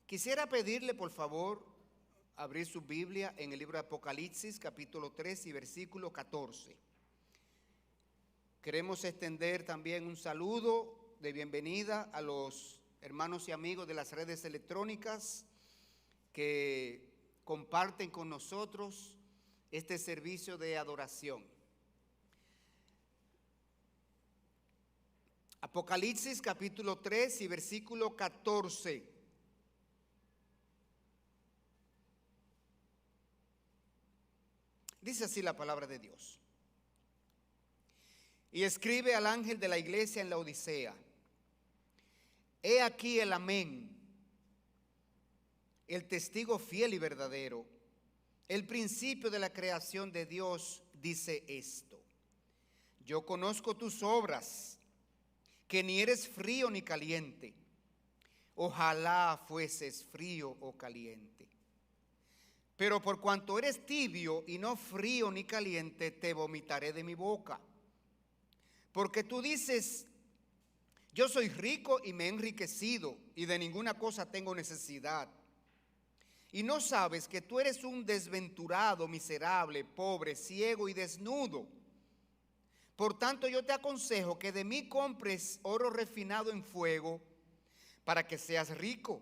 Quisiera pedirle, por favor, abrir su Biblia en el libro de Apocalipsis, capítulo 3 y versículo 14. Queremos extender también un saludo de bienvenida a los hermanos y amigos de las redes electrónicas que comparten con nosotros este servicio de adoración. Apocalipsis capítulo 3 y versículo 14. Dice así la palabra de Dios. Y escribe al ángel de la iglesia en la Odisea: he aquí el amén, el testigo fiel y verdadero, el principio de la creación de Dios, dice esto: yo conozco tus obras, que ni eres frío ni caliente. Ojalá fueses frío o caliente. Pero por cuanto eres tibio y no frío ni caliente, te vomitaré de mi boca. Porque tú dices: yo soy rico y me he enriquecido, y de ninguna cosa tengo necesidad. Y no sabes que tú eres un desventurado, miserable, pobre, ciego y desnudo. Por tanto, yo te aconsejo que de mí compres oro refinado en fuego, para que seas rico,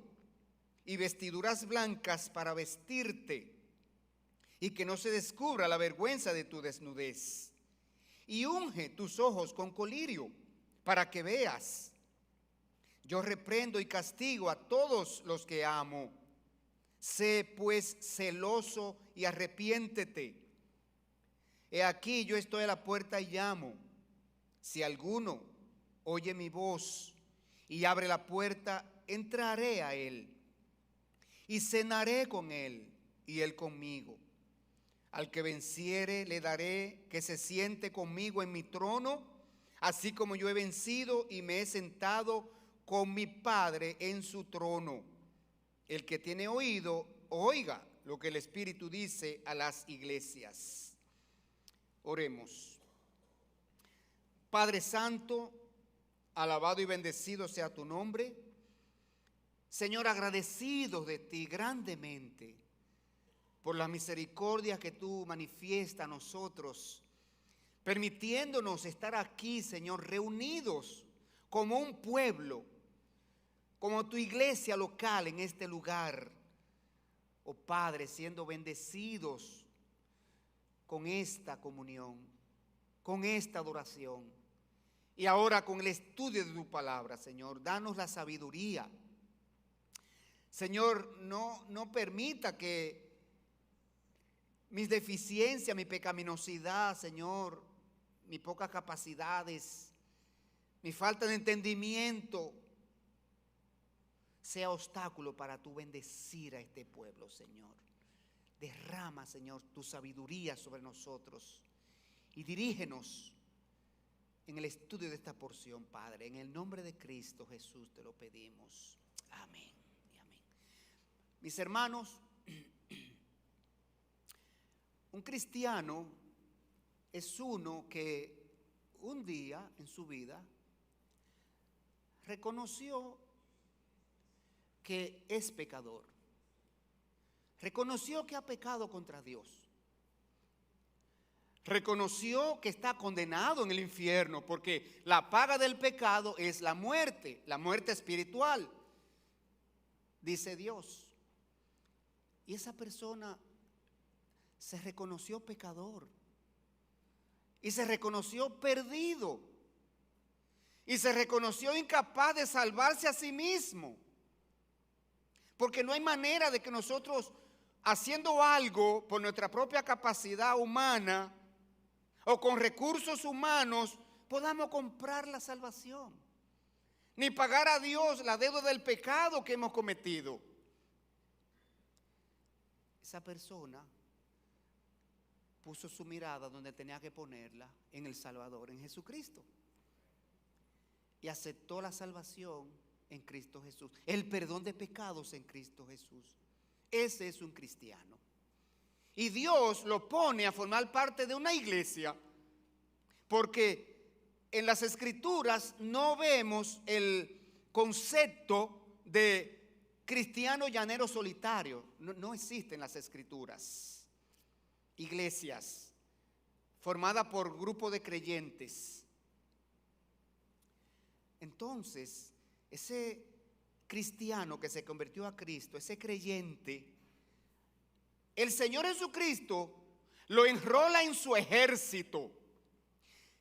y vestiduras blancas para vestirte, y que no se descubra la vergüenza de tu desnudez. Y unge tus ojos con colirio, para que veas. Yo reprendo y castigo a todos los que amo. Sé pues celoso y arrepiéntete. He aquí, yo estoy a la puerta y llamo. Si alguno oye mi voz y abre la puerta, entraré a él y cenaré con él y él conmigo. Al que venciere le daré que se siente conmigo en mi trono, así como yo he vencido y me he sentado con mi Padre en su trono. El que tiene oído, oiga lo que el Espíritu dice a las iglesias. Oremos. Padre Santo, alabado y bendecido sea tu nombre. Señor, agradecidos de ti grandemente por la misericordia que tú manifiestas a nosotros, permitiéndonos estar aquí, Señor, reunidos como un pueblo, como tu iglesia local en este lugar. Oh Padre, siendo bendecidos con esta comunión, con esta adoración, y ahora con el estudio de tu palabra, Señor, danos la sabiduría. Señor, no permita que mis deficiencias, mi pecaminosidad, Señor, mis pocas capacidades, mi falta de entendimiento, sea obstáculo para tu bendecir a este pueblo, Señor. Derrama, Señor, tu sabiduría sobre nosotros y dirígenos en el estudio de esta porción, Padre. En el nombre de Cristo Jesús te lo pedimos. Amén y amén. Mis hermanos, un cristiano es uno que un día en su vida reconoció que es pecador. Reconoció que ha pecado contra Dios. Reconoció que está condenado en el infierno, porque la paga del pecado es la muerte espiritual, dice Dios. Y esa persona se reconoció pecador y se reconoció perdido y se reconoció incapaz de salvarse a sí mismo, porque no hay manera de que nosotros, haciendo algo por nuestra propia capacidad humana o con recursos humanos, podamos comprar la salvación, ni pagar a Dios la deuda del pecado que hemos cometido. Esa persona puso su mirada donde tenía que ponerla, en el Salvador, en Jesucristo, y aceptó la salvación en Cristo Jesús, el perdón de pecados en Cristo Jesús. Ese es un cristiano. Y Dios lo pone a formar parte de una iglesia, porque en las Escrituras no vemos el concepto de cristiano llanero solitario. No existen las escrituras. Iglesias formadas por grupos de creyentes. Entonces, ese cristiano que se convirtió a Cristo, ese creyente, el Señor Jesucristo lo enrola en su ejército.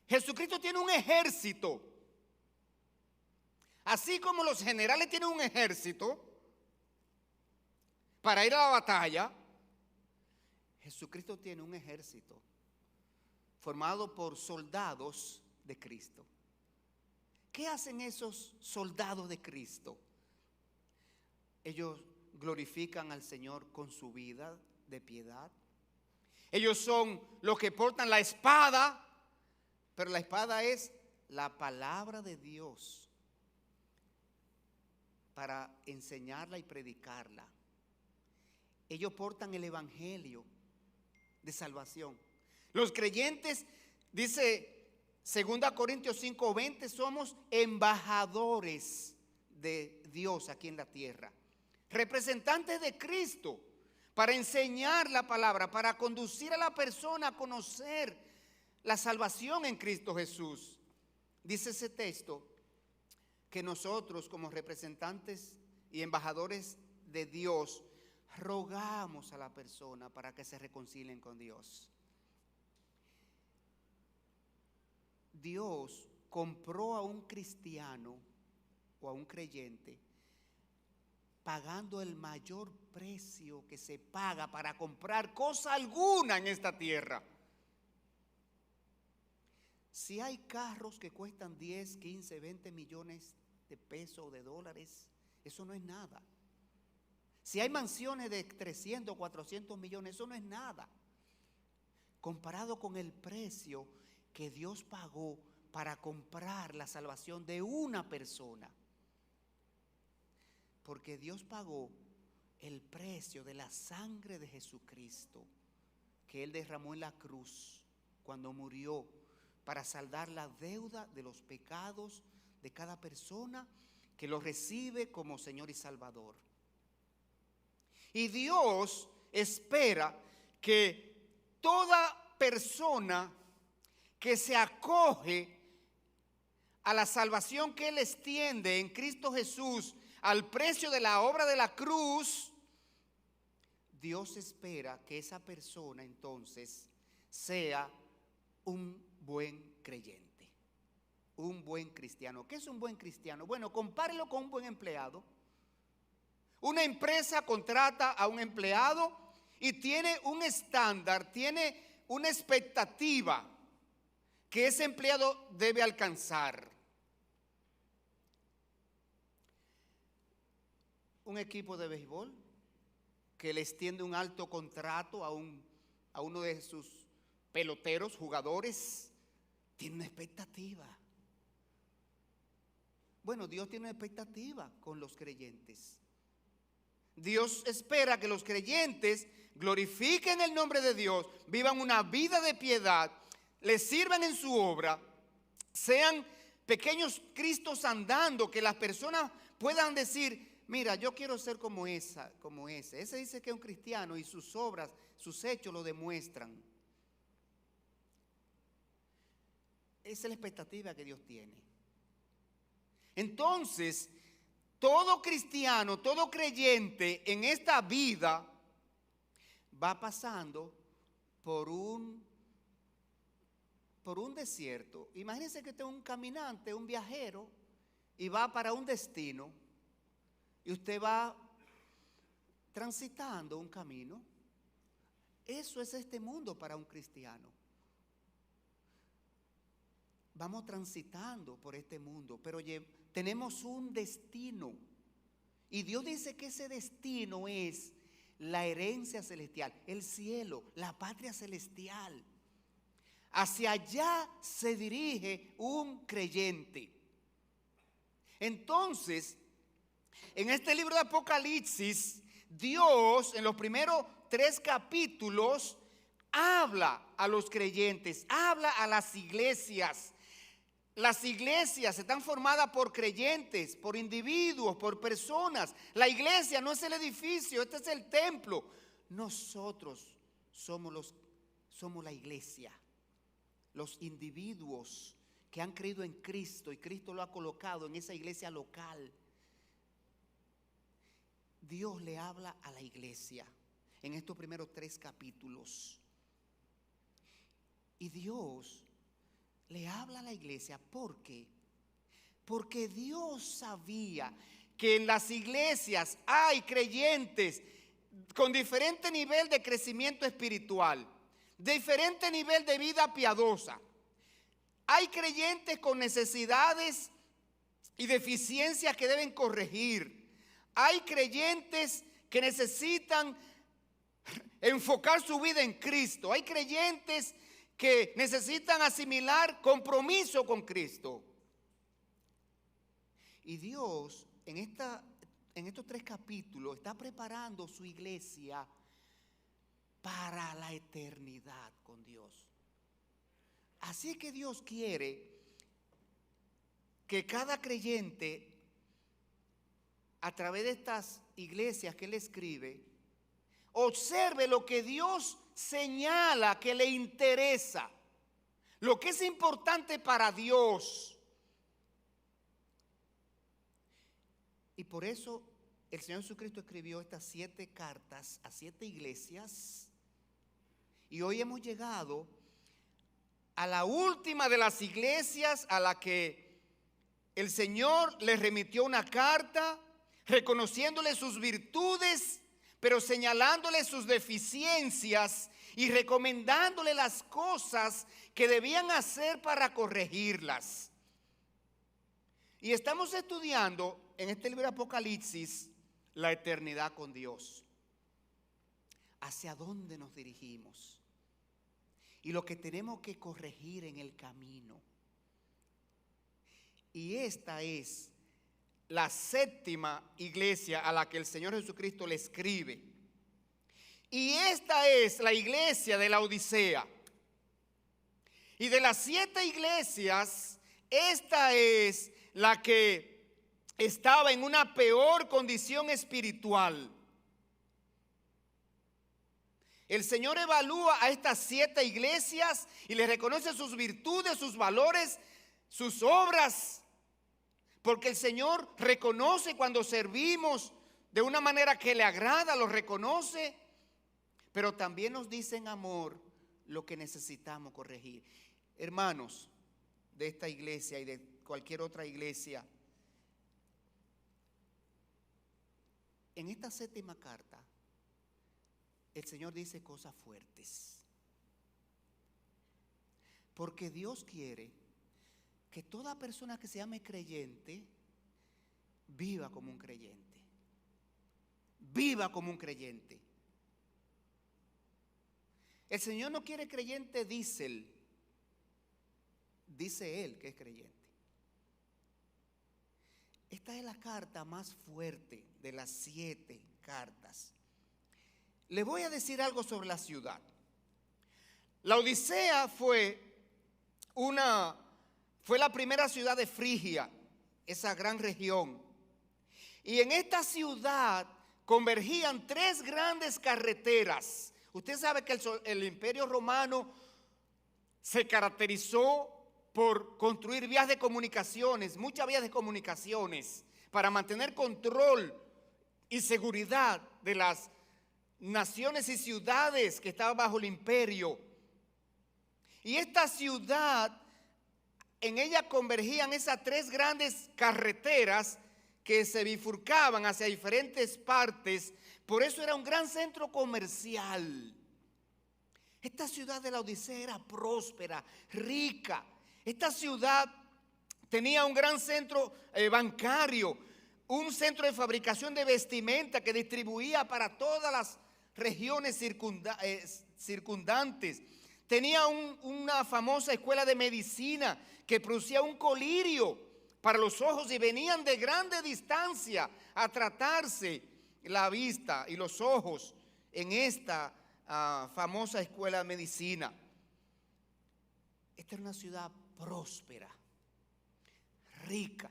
Jesucristo tiene un ejército. Así como los generales tienen un ejército para ir a la batalla, Jesucristo tiene un ejército formado por soldados de Cristo. ¿Qué hacen esos soldados de Cristo? Ellos glorifican al Señor con su vida de piedad. Ellos son los que portan la espada, pero la espada es la palabra de Dios para enseñarla y predicarla. Ellos portan el evangelio de salvación. Los creyentes, dice 2 Corintios 5:20, somos embajadores de Dios aquí en la tierra, representantes de Cristo, para enseñar la palabra, para conducir a la persona a conocer la salvación en Cristo Jesús. Dice ese texto que nosotros, como representantes y embajadores de Dios, rogamos a la persona para que se reconcilien con Dios. Dios compró a un cristiano o a un creyente pagando el mayor precio que se paga para comprar cosa alguna en esta tierra. Si hay carros que cuestan 10, 15, 20 millones de pesos o de dólares, eso no es nada. Si hay mansiones de 300, 400 millones, eso no es nada comparado con el precio que Dios pagó para comprar la salvación de una persona. Porque Dios pagó el precio de la sangre de Jesucristo que Él derramó en la cruz cuando murió para saldar la deuda de los pecados de cada persona que lo recibe como Señor y Salvador. Y Dios espera que toda persona que se acoge a la salvación que Él extiende en Cristo Jesús al precio de la obra de la cruz, Dios espera que esa persona entonces sea un buen creyente, un buen cristiano. ¿Qué es un buen cristiano? Bueno, compárelo con un buen empleado. Una empresa contrata a un empleado y tiene un estándar, tiene una expectativa que ese empleado debe alcanzar. Un equipo de béisbol que le extiende un alto contrato a uno de sus peloteros, jugadores, tiene una expectativa. Bueno, Dios tiene una expectativa con los creyentes. Dios espera que los creyentes glorifiquen el nombre de Dios, vivan una vida de piedad, le sirvan en su obra, sean pequeños Cristos andando, que las personas puedan decir: mira, yo quiero ser como ese. Ese dice que es un cristiano y sus obras, sus hechos lo demuestran. Esa es la expectativa que Dios tiene. Entonces, todo cristiano, todo creyente en esta vida va pasando por un desierto. Imagínense que usted es un caminante, un viajero, y va para un destino, y usted va transitando un camino. Eso es este mundo para un cristiano. Vamos transitando por este mundo, pero tenemos un destino. Y Dios dice que ese destino es la herencia celestial, el cielo, la patria celestial. Hacia allá se dirige un creyente. Entonces, en este libro de Apocalipsis, Dios en los primeros 3 capítulos habla a los creyentes, habla a las iglesias, las iglesias están formadas por creyentes, por individuos, por personas. La iglesia no es el edificio, este es el templo. Nosotros somos la iglesia, los individuos que han creído en Cristo y Cristo lo ha colocado en esa iglesia local. Dios le habla a la iglesia en estos primeros 3 capítulos. Y Dios le habla a la iglesia, ¿por qué? Porque Dios sabía que en las iglesias hay creyentes con diferente nivel de crecimiento espiritual, diferente nivel de vida piadosa. Hay creyentes con necesidades y deficiencias que deben corregir. Hay creyentes que necesitan enfocar su vida en Cristo. Hay creyentes que necesitan asimilar compromiso con Cristo. Y Dios en estos 3 capítulos está preparando su iglesia para la eternidad con Dios. Así que Dios quiere que cada creyente, a través de estas iglesias que Él escribe, observe lo que Dios señala que le interesa, lo que es importante para Dios. Y por eso el Señor Jesucristo escribió estas 7 cartas a 7 iglesias. Y hoy hemos llegado a la última de las iglesias a la que el Señor le remitió una carta reconociéndole sus virtudes, pero señalándole sus deficiencias y recomendándole las cosas que debían hacer para corregirlas. Y estamos estudiando en este libro de Apocalipsis la eternidad con Dios. ¿Hacia dónde nos dirigimos? Y lo que tenemos que corregir en el camino. Y esta es la 7ª iglesia a la que el Señor Jesucristo le escribe. Y esta es la iglesia de la Odisea. Y de las 7 iglesias, esta es la que estaba en una peor condición espiritual. El Señor evalúa a estas 7 iglesias y les reconoce sus virtudes, sus valores, sus obras. Porque el Señor reconoce cuando servimos de una manera que le agrada, lo reconoce. Pero también nos dice en amor lo que necesitamos corregir. Hermanos de esta iglesia y de cualquier otra iglesia, en esta 7ª carta, el Señor dice cosas fuertes. Porque Dios quiere que toda persona que se llame creyente viva como un creyente. Viva como un creyente. El Señor no quiere creyente diésel. Dice Él que es creyente. Esta es la carta más fuerte de las 7 cartas. Le voy a decir algo sobre la ciudad. La Odisea fue la primera ciudad de Frigia, esa gran región. Y en esta ciudad convergían 3 grandes carreteras. Usted sabe que el Imperio Romano se caracterizó por construir vías de comunicaciones, muchas vías de comunicaciones, para mantener control y seguridad de las naciones y ciudades que estaban bajo el imperio. Y esta ciudad, en ella convergían esas 3 grandes carreteras que se bifurcaban hacia diferentes partes. Por eso era un gran centro comercial. Esta ciudad de la Odisea era próspera, rica. Esta ciudad tenía un gran centro bancario, un centro de fabricación de vestimenta que distribuía para todas las regiones circundantes. Tenía una famosa escuela de medicina que producía un colirio para los ojos y venían de grande distancia a tratarse la vista y los ojos en esta famosa escuela de medicina. Esta era una ciudad próspera. rica.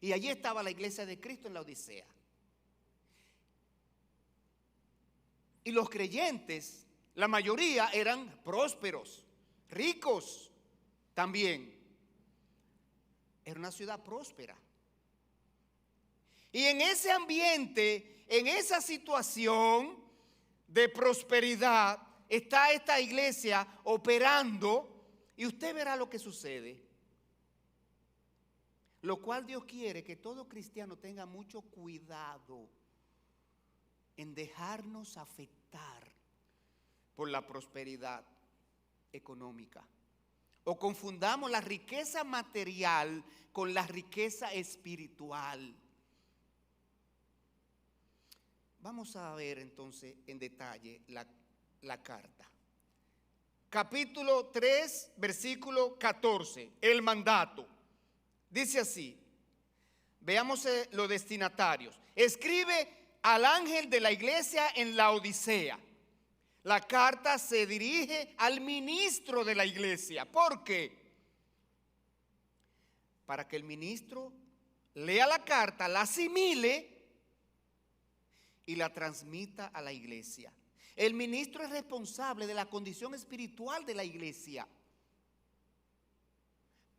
Y allí estaba la iglesia de Cristo en la Odisea. Y los creyentes, la mayoría eran prósperos, ricos también. Era una ciudad próspera. Y en ese ambiente, en esa situación de prosperidad, está esta iglesia operando y usted verá lo que sucede. Lo cual Dios quiere que todo cristiano tenga mucho cuidado en dejarnos afectar por la prosperidad económica. O confundamos la riqueza material con la riqueza espiritual. Vamos a ver entonces en detalle la carta. Capítulo 3, versículo 14, el mandato. Dice así, veamos los destinatarios. Escribe al ángel de la iglesia en la Odisea. La carta se dirige al ministro de la iglesia. ¿Por qué? Para que el ministro lea la carta, la asimile y la transmita a la iglesia. El ministro es responsable de la condición espiritual de la iglesia.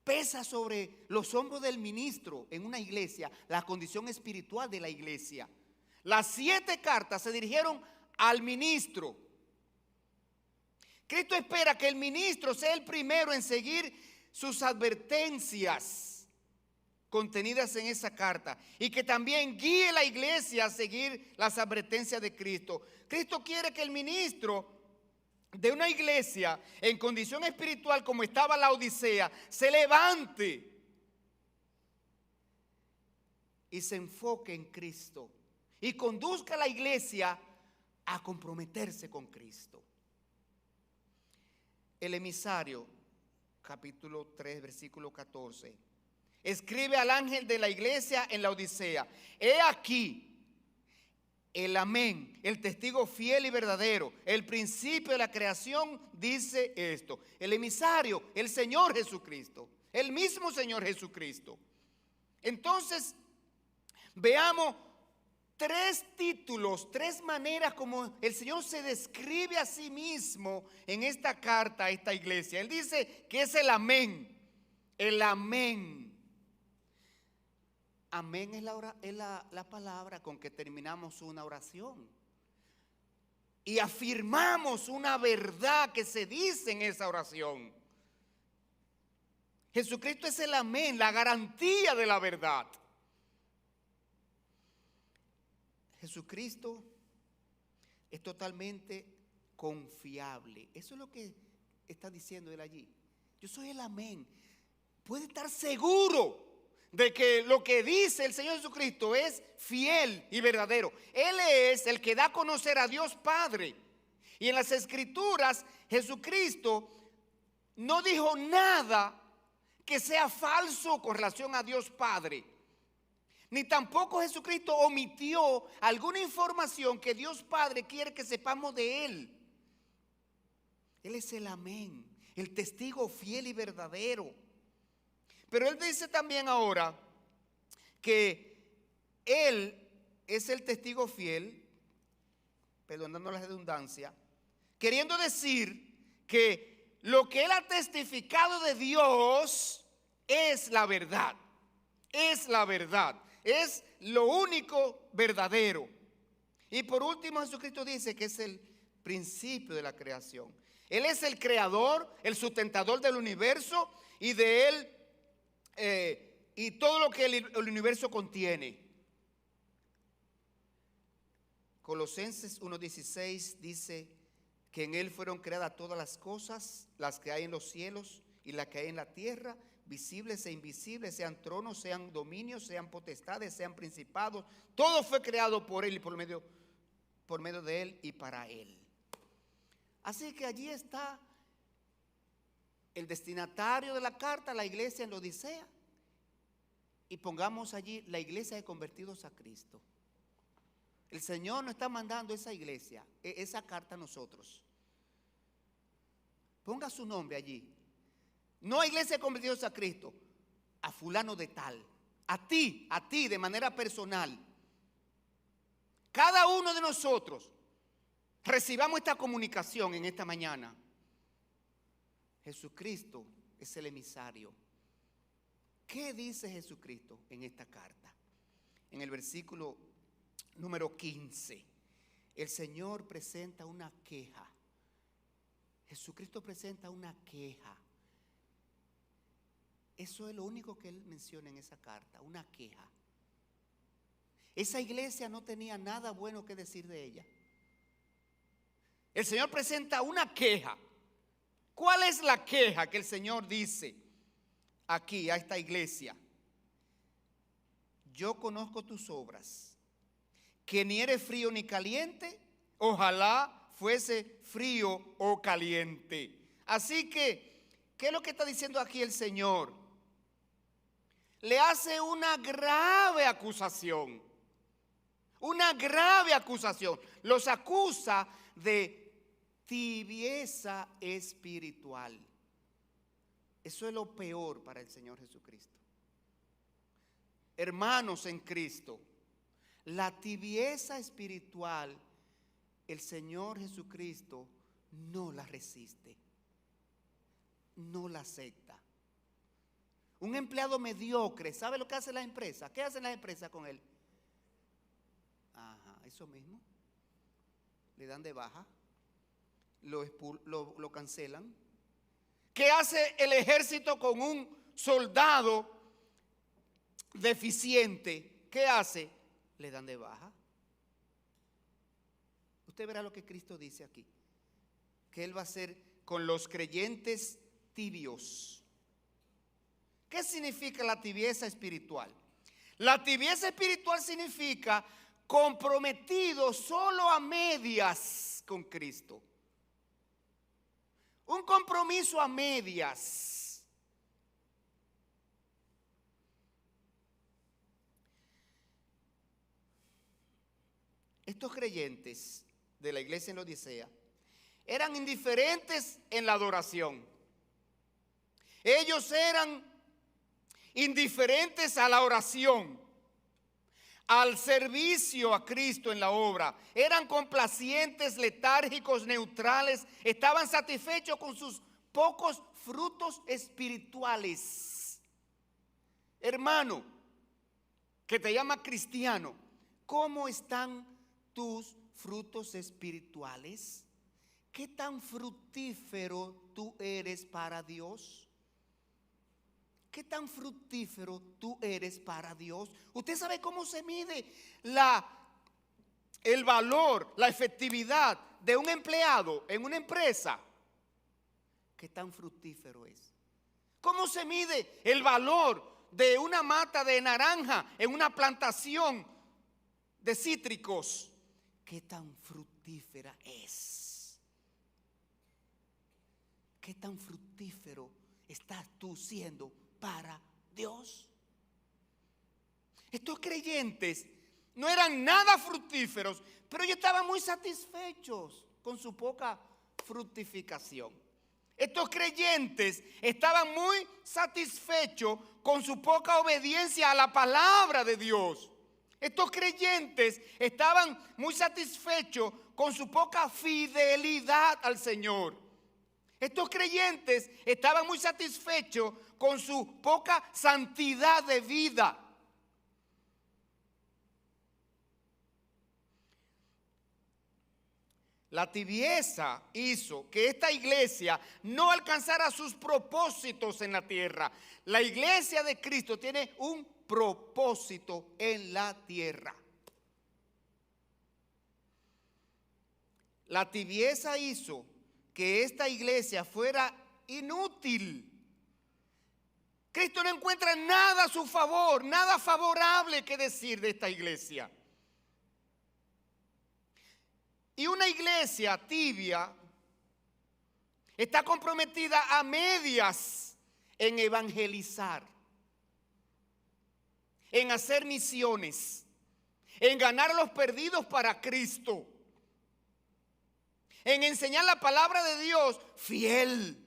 Pesa sobre los hombros del ministro en una iglesia la condición espiritual de la iglesia. Las 7 cartas se dirigieron al ministro. Cristo espera que el ministro sea el primero en seguir sus advertencias contenidas en esa carta y que también guíe a la iglesia a seguir las advertencias de Cristo. Cristo quiere que el ministro de una iglesia en condición espiritual como estaba la Odisea se levante y se enfoque en Cristo y conduzca a la iglesia a comprometerse con Cristo. El emisario, capítulo 3, versículo 14, escribe al ángel de la iglesia en la Odisea: he aquí el amén, el testigo fiel y verdadero, el principio de la creación dice esto. El emisario, el Señor Jesucristo, el mismo Señor Jesucristo. Entonces, veamos 3 títulos, 3 maneras como el Señor se describe a sí mismo en esta carta a esta iglesia. Él dice que es el amén, el amén. Amén es la palabra con que terminamos una oración. Y afirmamos una verdad que se dice en esa oración. Jesucristo es el amén, la garantía de la verdad. Jesucristo es totalmente confiable. Eso es lo que está diciendo él allí. Yo soy el amén. Puede estar seguro de que lo que dice el Señor Jesucristo es fiel y verdadero. Él es el que da a conocer a Dios Padre. Y en las Escrituras, Jesucristo no dijo nada que sea falso con relación a Dios Padre. Ni tampoco Jesucristo omitió alguna información que Dios Padre quiere que sepamos de Él. Él es el amén, el testigo fiel y verdadero. Pero Él dice también ahora que Él es el testigo fiel, perdonando la redundancia, queriendo decir que lo que Él ha testificado de Dios es la verdad. Es la verdad. Es lo único verdadero. Y por último, Jesucristo dice que es el principio de la creación. Él es el creador, el sustentador del universo y de Él y todo lo que el universo contiene. Colosenses 1:16 dice que en Él fueron creadas todas las cosas, las que hay en los cielos y las que hay en la tierra, visibles e invisibles, sean tronos, sean dominios, sean potestades, sean principados. Todo fue creado por Él y por medio de Él y para Él. Así que allí está el destinatario de la carta, la iglesia en la Odisea. Y pongamos allí la iglesia de convertidos a Cristo. El Señor nos está mandando esa iglesia, esa carta a nosotros. Ponga su nombre allí. No iglesia de convertidos a Cristo. a fulano de tal, a ti de manera personal. Cada uno de nosotros recibamos esta comunicación en esta mañana. Jesucristo es el emisario. ¿Qué dice Jesucristo en esta carta? En el versículo número 15, el Señor presenta una queja. Jesucristo presenta una queja. Eso es lo único que Él menciona en esa carta, una queja. Esa iglesia no tenía nada bueno que decir de ella. El Señor presenta una queja. ¿Cuál es la queja que el Señor dice aquí a esta iglesia? Yo conozco tus obras, que ni eres frío ni caliente, ojalá fuese frío o caliente. Así que, ¿qué es lo que está diciendo aquí el Señor? Le hace una grave acusación. Una grave acusación. Los acusa de tibieza espiritual. Eso es lo peor para el Señor Jesucristo. Hermanos en Cristo, la tibieza espiritual, el Señor Jesucristo no la resiste, no la acepta. Un empleado mediocre, ¿sabe lo que hace la empresa? ¿Qué hacen las empresas con él? Ajá, eso mismo. Le dan de baja, lo cancelan. ¿Qué hace el ejército con un soldado deficiente? ¿Qué hace? Le dan de baja. Usted verá lo que Cristo dice aquí, que Él va a hacer con los creyentes tibios. ¿Qué significa la tibieza espiritual? La tibieza espiritual significa comprometido solo a medias con Cristo. Un compromiso a medias. Estos creyentes de la iglesia en Laodicea eran indiferentes en la adoración. Ellos eran indiferentes a la oración, al servicio a Cristo en la obra. Eran complacientes, letárgicos, neutrales. Estaban satisfechos con sus pocos frutos espirituales. Hermano, que te llama cristiano, ¿cómo están tus frutos espirituales? ¿Qué tan fructífero tú eres para Dios? ¿Qué tan fructífero tú eres para Dios? ¿Usted sabe cómo se mide el valor, la efectividad de un empleado en una empresa? ¿Qué tan fructífero es? ¿Cómo se mide el valor de una mata de naranja en una plantación de cítricos? ¿Qué tan fructífera es? ¿Qué tan fructífero estás tú siendo para Dios? Estos creyentes no eran nada fructíferos, pero ellos estaban muy satisfechos con su poca fructificación. Estos creyentes estaban muy satisfechos con su poca obediencia a la palabra de Dios. Estos creyentes estaban muy satisfechos con su poca fidelidad al Señor. Estos creyentes estaban muy satisfechos con su poca santidad de vida. La tibieza hizo que esta iglesia no alcanzara sus propósitos en la tierra. La iglesia de Cristo tiene un propósito en la tierra. La tibieza hizo que esta iglesia fuera inútil. Cristo no encuentra nada a su favor, nada favorable que decir de esta iglesia. Y una iglesia tibia está comprometida a medias en evangelizar, en hacer misiones, en ganar a los perdidos para Cristo, en enseñar la palabra de Dios fiel.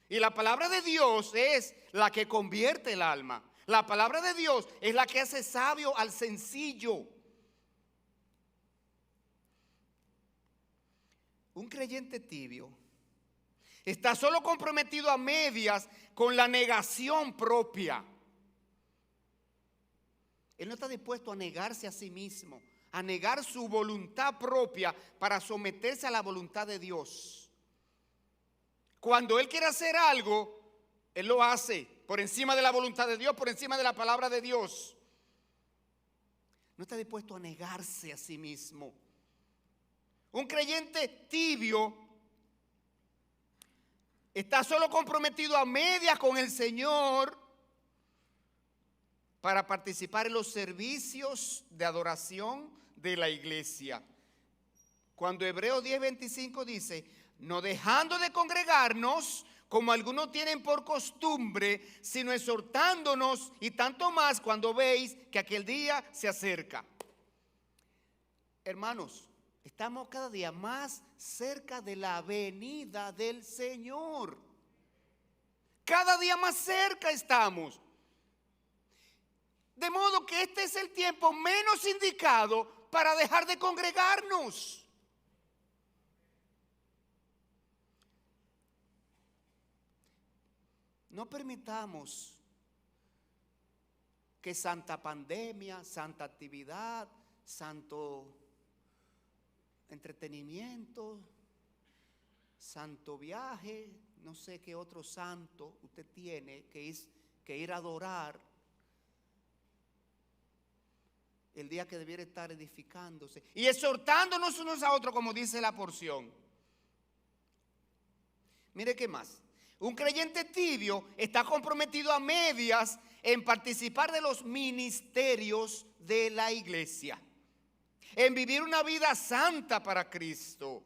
Y la palabra de Dios es la que convierte el alma. La palabra de Dios es la que hace sabio al sencillo. Un creyente tibio está solo comprometido a medias con la negación propia. Él no está dispuesto a negarse a sí mismo, a negar su voluntad propia para someterse a la voluntad de Dios. Cuando él quiere hacer algo, él lo hace por encima de la voluntad de Dios, por encima de la palabra de Dios. No está dispuesto a negarse a sí mismo. Un creyente tibio está solo comprometido a medias con el Señor para participar en los servicios de adoración de la iglesia. Cuando Hebreos 10:25 dice, no dejando de congregarnos, como algunos tienen por costumbre, sino exhortándonos, y tanto más cuando veis que aquel día se acerca. Hermanos, estamos cada día más cerca de la venida del Señor. Cada día más cerca estamos. De modo que este es el tiempo menos indicado para dejar de congregarnos. No permitamos que santa pandemia, santa actividad, santo entretenimiento, santo viaje, no sé qué otro santo usted tiene que ir a adorar el día que debiera estar edificándose y exhortándonos unos a otros, como dice la porción. Mire qué más. Un creyente tibio está comprometido a medias en participar de los ministerios de la iglesia, en vivir una vida santa para Cristo.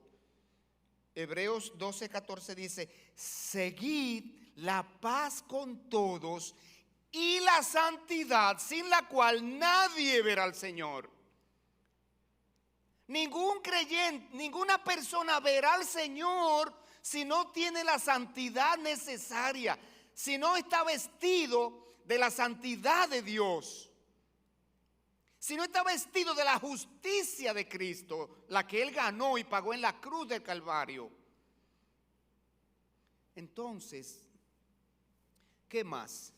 Hebreos 12:14 dice, seguid la paz con todos y la santidad, sin la cual nadie verá al Señor. Ningún creyente, ninguna persona verá al Señor si no tiene la santidad necesaria, si no está vestido de la santidad de Dios, si no está vestido de la justicia de Cristo, la que Él ganó y pagó en la cruz del Calvario. Entonces, ¿qué más?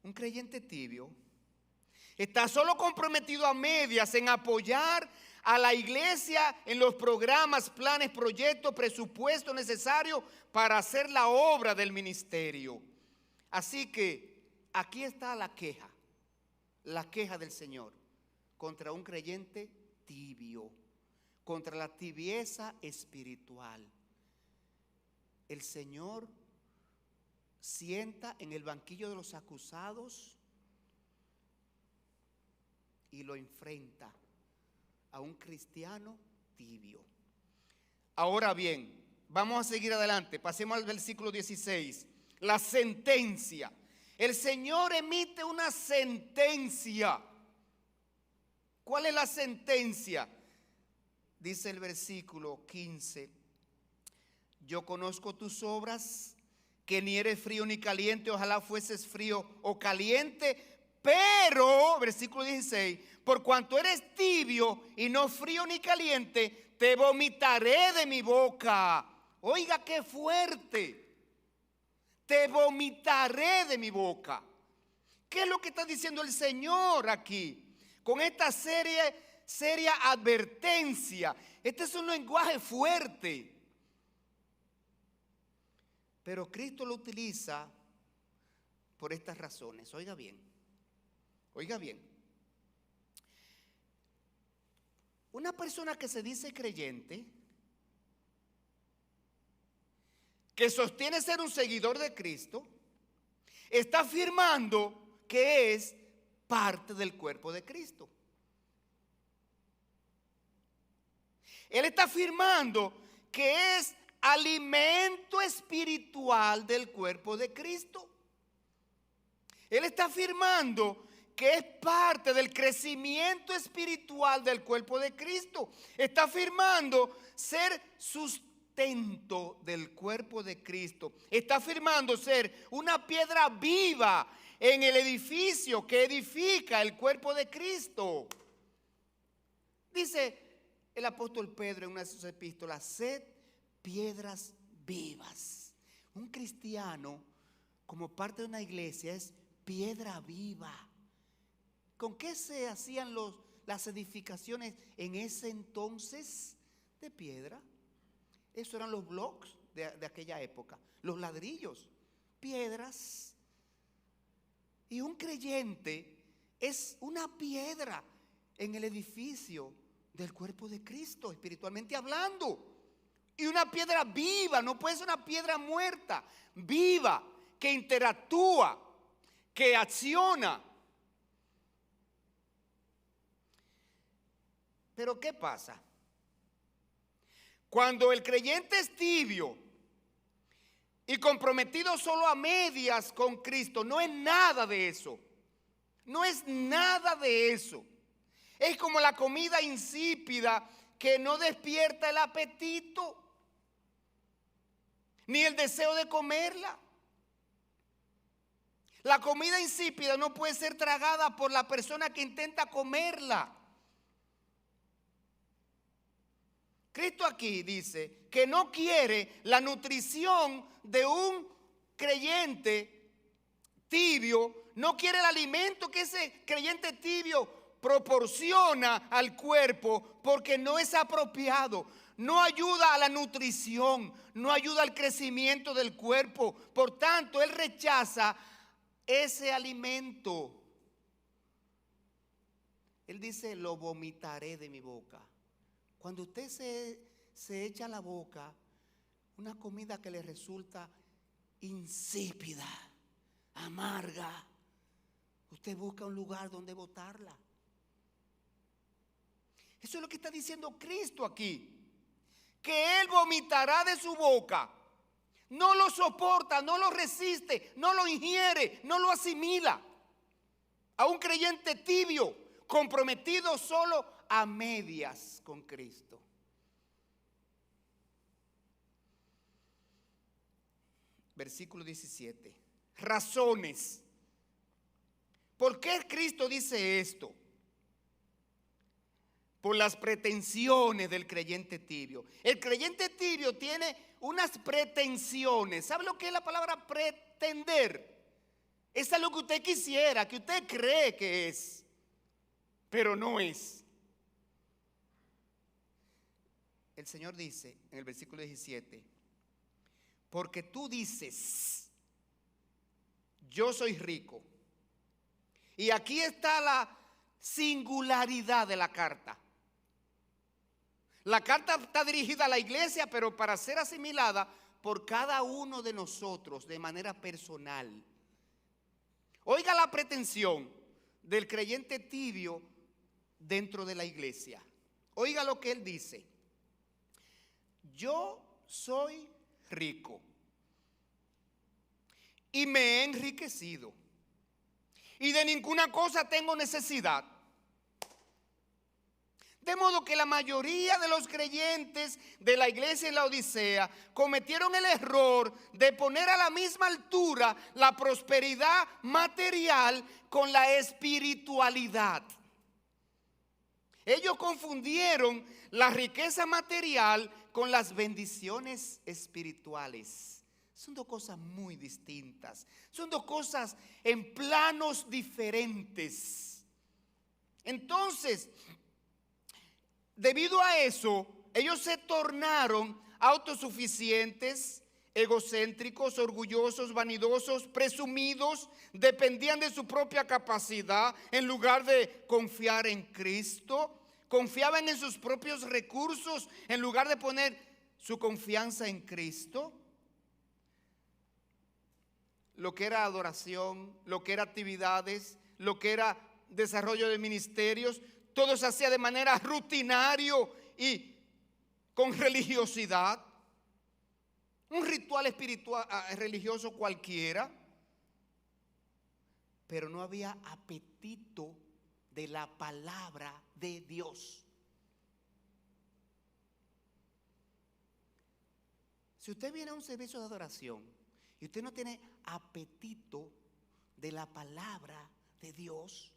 Un creyente tibio está solo comprometido a medias en apoyar a la iglesia en los programas, planes, proyectos, presupuestos necesarios para hacer la obra del ministerio. Así que aquí está la queja del Señor contra un creyente tibio, contra la tibieza espiritual. El Señor sienta en el banquillo de los acusados y lo enfrenta a un cristiano tibio. Ahora bien, vamos a seguir adelante. Pasemos al versículo 16. La sentencia. El Señor emite una sentencia. ¿Cuál es la sentencia? Dice el versículo 15. Yo conozco tus obras, que ni eres frío ni caliente, ojalá fueses frío o caliente, pero, versículo 16, por cuanto eres tibio y no frío ni caliente, te vomitaré de mi boca. Oiga qué fuerte. Te vomitaré de mi boca. ¿Qué es lo que está diciendo el Señor aquí? Con esta seria advertencia. Este es un lenguaje fuerte. Pero Cristo lo utiliza por estas razones. Oiga bien. Oiga bien. Una persona que se dice creyente, que sostiene ser un seguidor de Cristo, está afirmando que es parte del cuerpo de Cristo. Él está afirmando que es alimento espiritual del cuerpo de Cristo. Él está afirmando que es parte del crecimiento espiritual del cuerpo de Cristo. Está afirmando ser sustento del cuerpo de Cristo. Está afirmando ser una piedra viva en el edificio que edifica el cuerpo de Cristo. Dice el apóstol Pedro en una de sus epístolas: sed piedras vivas. Un cristiano, como parte de una iglesia, es piedra viva. ¿Con qué se hacían las edificaciones en ese entonces? De piedra. Esos eran los blocks de aquella época, los ladrillos, piedras. Y un creyente es una piedra en el edificio del cuerpo de Cristo, espiritualmente hablando. Y una piedra viva, no puede ser una piedra muerta, viva, que interactúa, que acciona. Pero ¿qué pasa? Cuando el creyente es tibio y comprometido solo a medias con Cristo, no es nada de eso. No es nada de eso. Es como la comida insípida que no despierta el apetito ni el deseo de comerla. La comida insípida no puede ser tragada por la persona que intenta comerla. Cristo aquí dice que no quiere la nutrición de un creyente tibio, no quiere el alimento que ese creyente tibio proporciona al cuerpo, porque no es apropiado, no ayuda a la nutrición, no ayuda al crecimiento del cuerpo. Por tanto, él rechaza ese alimento. Él dice: lo vomitaré de mi boca. Cuando usted se echa a la boca una comida que le resulta insípida, amarga, usted busca un lugar donde botarla. Eso es lo que está diciendo Cristo aquí, que Él vomitará de su boca. No lo soporta, no lo resiste, no lo ingiere, no lo asimila. A un creyente tibio, comprometido solo a medias con Cristo. Versículo 17. Razones. ¿Por qué Cristo dice esto? Por las pretensiones del creyente tibio. El creyente tibio tiene unas pretensiones. ¿Sabe lo que es la palabra pretender? Es algo que usted quisiera, que usted cree que es, pero no es. El Señor dice en el versículo 17: porque tú dices, yo soy rico. Y aquí está la singularidad de la carta. La carta está dirigida a la iglesia, pero para ser asimilada por cada uno de nosotros de manera personal. Oiga la pretensión del creyente tibio dentro de la iglesia. Oiga lo que él dice: yo soy rico y me he enriquecido y de ninguna cosa tengo necesidad. De modo que la mayoría de los creyentes de la iglesia en la Odisea cometieron el error de poner a la misma altura la prosperidad material con la espiritualidad. Ellos confundieron la riqueza material con las bendiciones espirituales. Son dos cosas muy distintas. Son dos cosas en planos diferentes. Entonces, debido a eso, ellos se tornaron autosuficientes, egocéntricos, orgullosos, vanidosos, presumidos, dependían de su propia capacidad en lugar de confiar en Cristo. Confiaban en sus propios recursos en lugar de poner su confianza en Cristo. Lo que era adoración, lo que era actividades, lo que era desarrollo de ministerios, todo se hacía de manera rutinario y con religiosidad. Un ritual espiritual, religioso cualquiera. Pero no había apetito de la palabra de Dios. Si usted viene a un servicio de adoración y usted no tiene apetito de la palabra de Dios,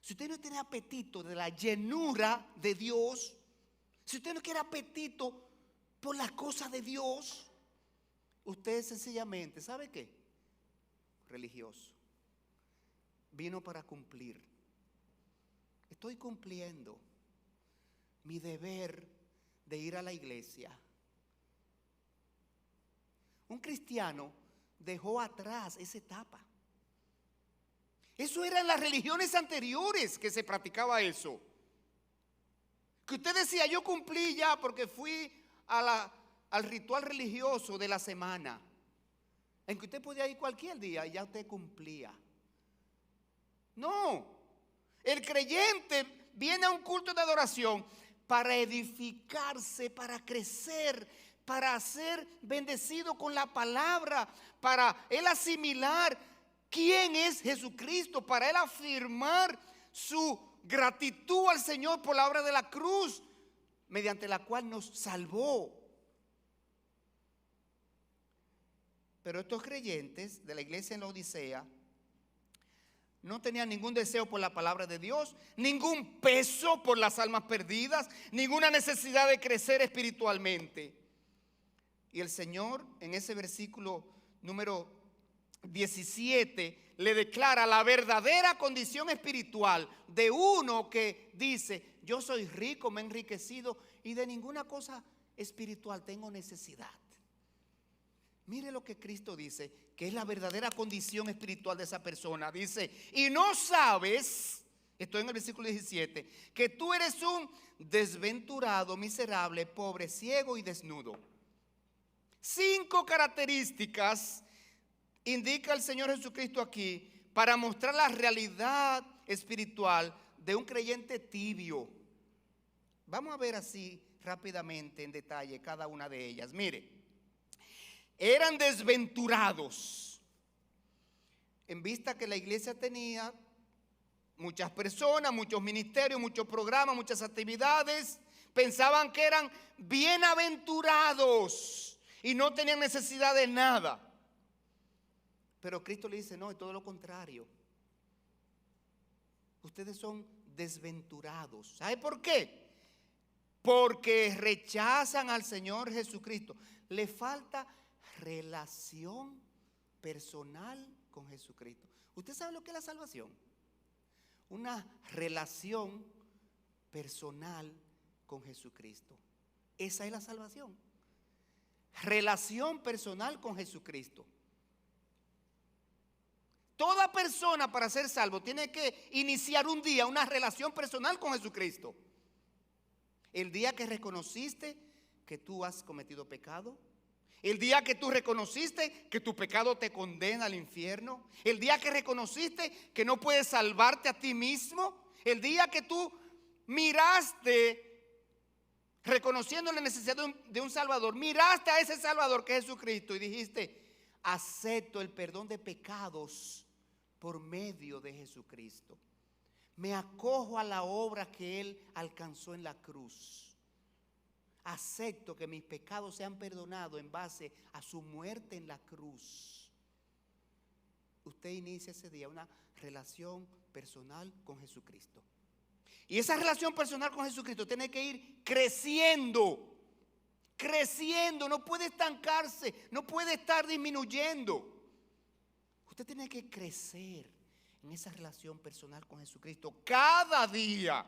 si usted no tiene apetito de la llenura de Dios, si usted no quiere apetito por las cosas de Dios, usted es sencillamente, ¿sabe qué? Religioso. Vino para cumplir. Estoy cumpliendo mi deber de ir a la iglesia. Un cristiano dejó atrás esa etapa. Eso era en las religiones anteriores que se practicaba eso. Que usted decía, yo cumplí ya porque fui al ritual religioso de la semana. En que usted podía ir cualquier día y ya usted cumplía. No. El creyente viene a un culto de adoración para edificarse, para crecer, para ser bendecido con la palabra, para él asimilar quién es Jesucristo, para él afirmar su gratitud al Señor por la obra de la cruz, mediante la cual nos salvó. Pero estos creyentes de la iglesia en la Odisea no tenían ningún deseo por la palabra de Dios, ningún peso por las almas perdidas, ninguna necesidad de crecer espiritualmente. Y el Señor en ese versículo número 17 le declara la verdadera condición espiritual de uno que dice, yo soy rico, me he enriquecido y de ninguna cosa espiritual tengo necesidad. Mire lo que Cristo dice, que es la verdadera condición espiritual de esa persona. Dice, y no sabes, estoy en el versículo 17, que tú eres un desventurado, miserable, pobre, ciego y desnudo. 5 características indica el Señor Jesucristo aquí para mostrar la realidad espiritual de un creyente tibio. Vamos a ver así rápidamente en detalle cada una de ellas. Mire, eran desventurados en vista que la iglesia tenía muchas personas, muchos ministerios, muchos programas, muchas actividades. Pensaban que eran bienaventurados y no tenían necesidad de nada. Pero Cristo le dice, no, es todo lo contrario. Ustedes son desventurados. ¿Sabe por qué? Porque rechazan al Señor Jesucristo. Le falta relación personal con Jesucristo. ¿Usted sabe lo que es la salvación? Una relación personal con Jesucristo. Esa es la salvación. Relación personal con Jesucristo. Toda persona para ser salvo tiene que iniciar un día una relación personal con Jesucristo. El día que reconociste que tú has cometido pecado. El día que tú reconociste que tu pecado te condena al infierno. El día que reconociste que no puedes salvarte a ti mismo. El día que tú miraste, reconociendo la necesidad de un Salvador, miraste a ese Salvador que es Jesucristo y dijiste, acepto el perdón de pecados por medio de Jesucristo. Me acojo a la obra que Él alcanzó en la cruz. Acepto que mis pecados sean perdonados en base a su muerte en la cruz. Usted inicia ese día una relación personal con Jesucristo. Y esa relación personal con Jesucristo tiene que ir creciendo. Creciendo, no puede estancarse, no puede estar disminuyendo. Usted tiene que crecer en esa relación personal con Jesucristo cada día.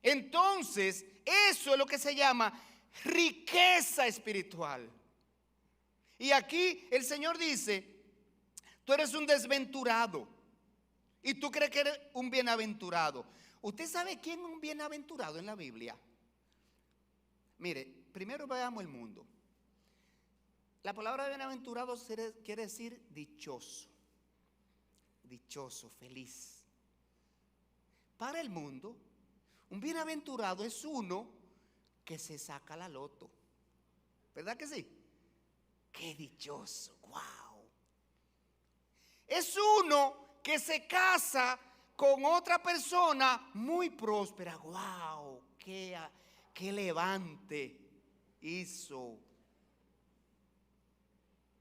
Entonces, eso es lo que se llama riqueza espiritual. Y aquí el Señor dice, tú eres un desventurado y tú crees que eres un bienaventurado. ¿Usted sabe quién es un bienaventurado en la Biblia? Mire, primero veamos el mundo. La palabra bienaventurado quiere decir dichoso. Dichoso, feliz. Para el mundo, un bienaventurado es uno que se saca la loto. ¿Verdad que sí? Qué dichoso, wow. Es uno que se casa con otra persona muy próspera. Wow, qué levante hizo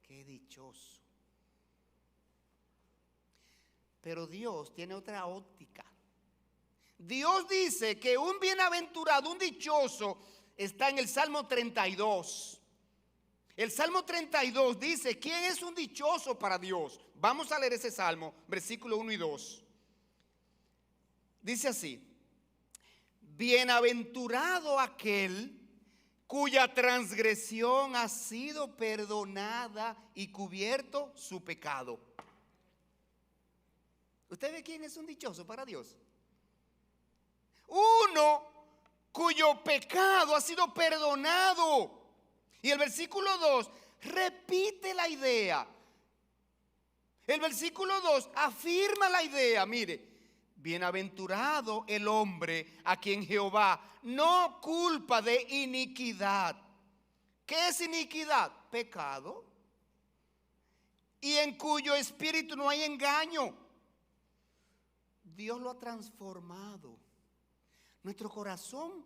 Qué dichoso. Pero Dios tiene otra óptica. Dios dice que un bienaventurado, un dichoso, está en el Salmo 32. El Salmo 32 dice, ¿quién es un dichoso para Dios? Vamos a leer ese Salmo, versículo 1 y 2. Dice así: bienaventurado aquel cuya transgresión ha sido perdonada y cubierto su pecado. ¿Usted ve quién es un dichoso para Dios? Uno cuyo pecado ha sido perdonado. Y el versículo 2 repite la idea. El versículo 2 afirma la idea. Mire, bienaventurado el hombre a quien Jehová no culpa de iniquidad. ¿Qué es iniquidad? Pecado. Y en cuyo espíritu no hay engaño. Dios lo ha transformado. Nuestro corazón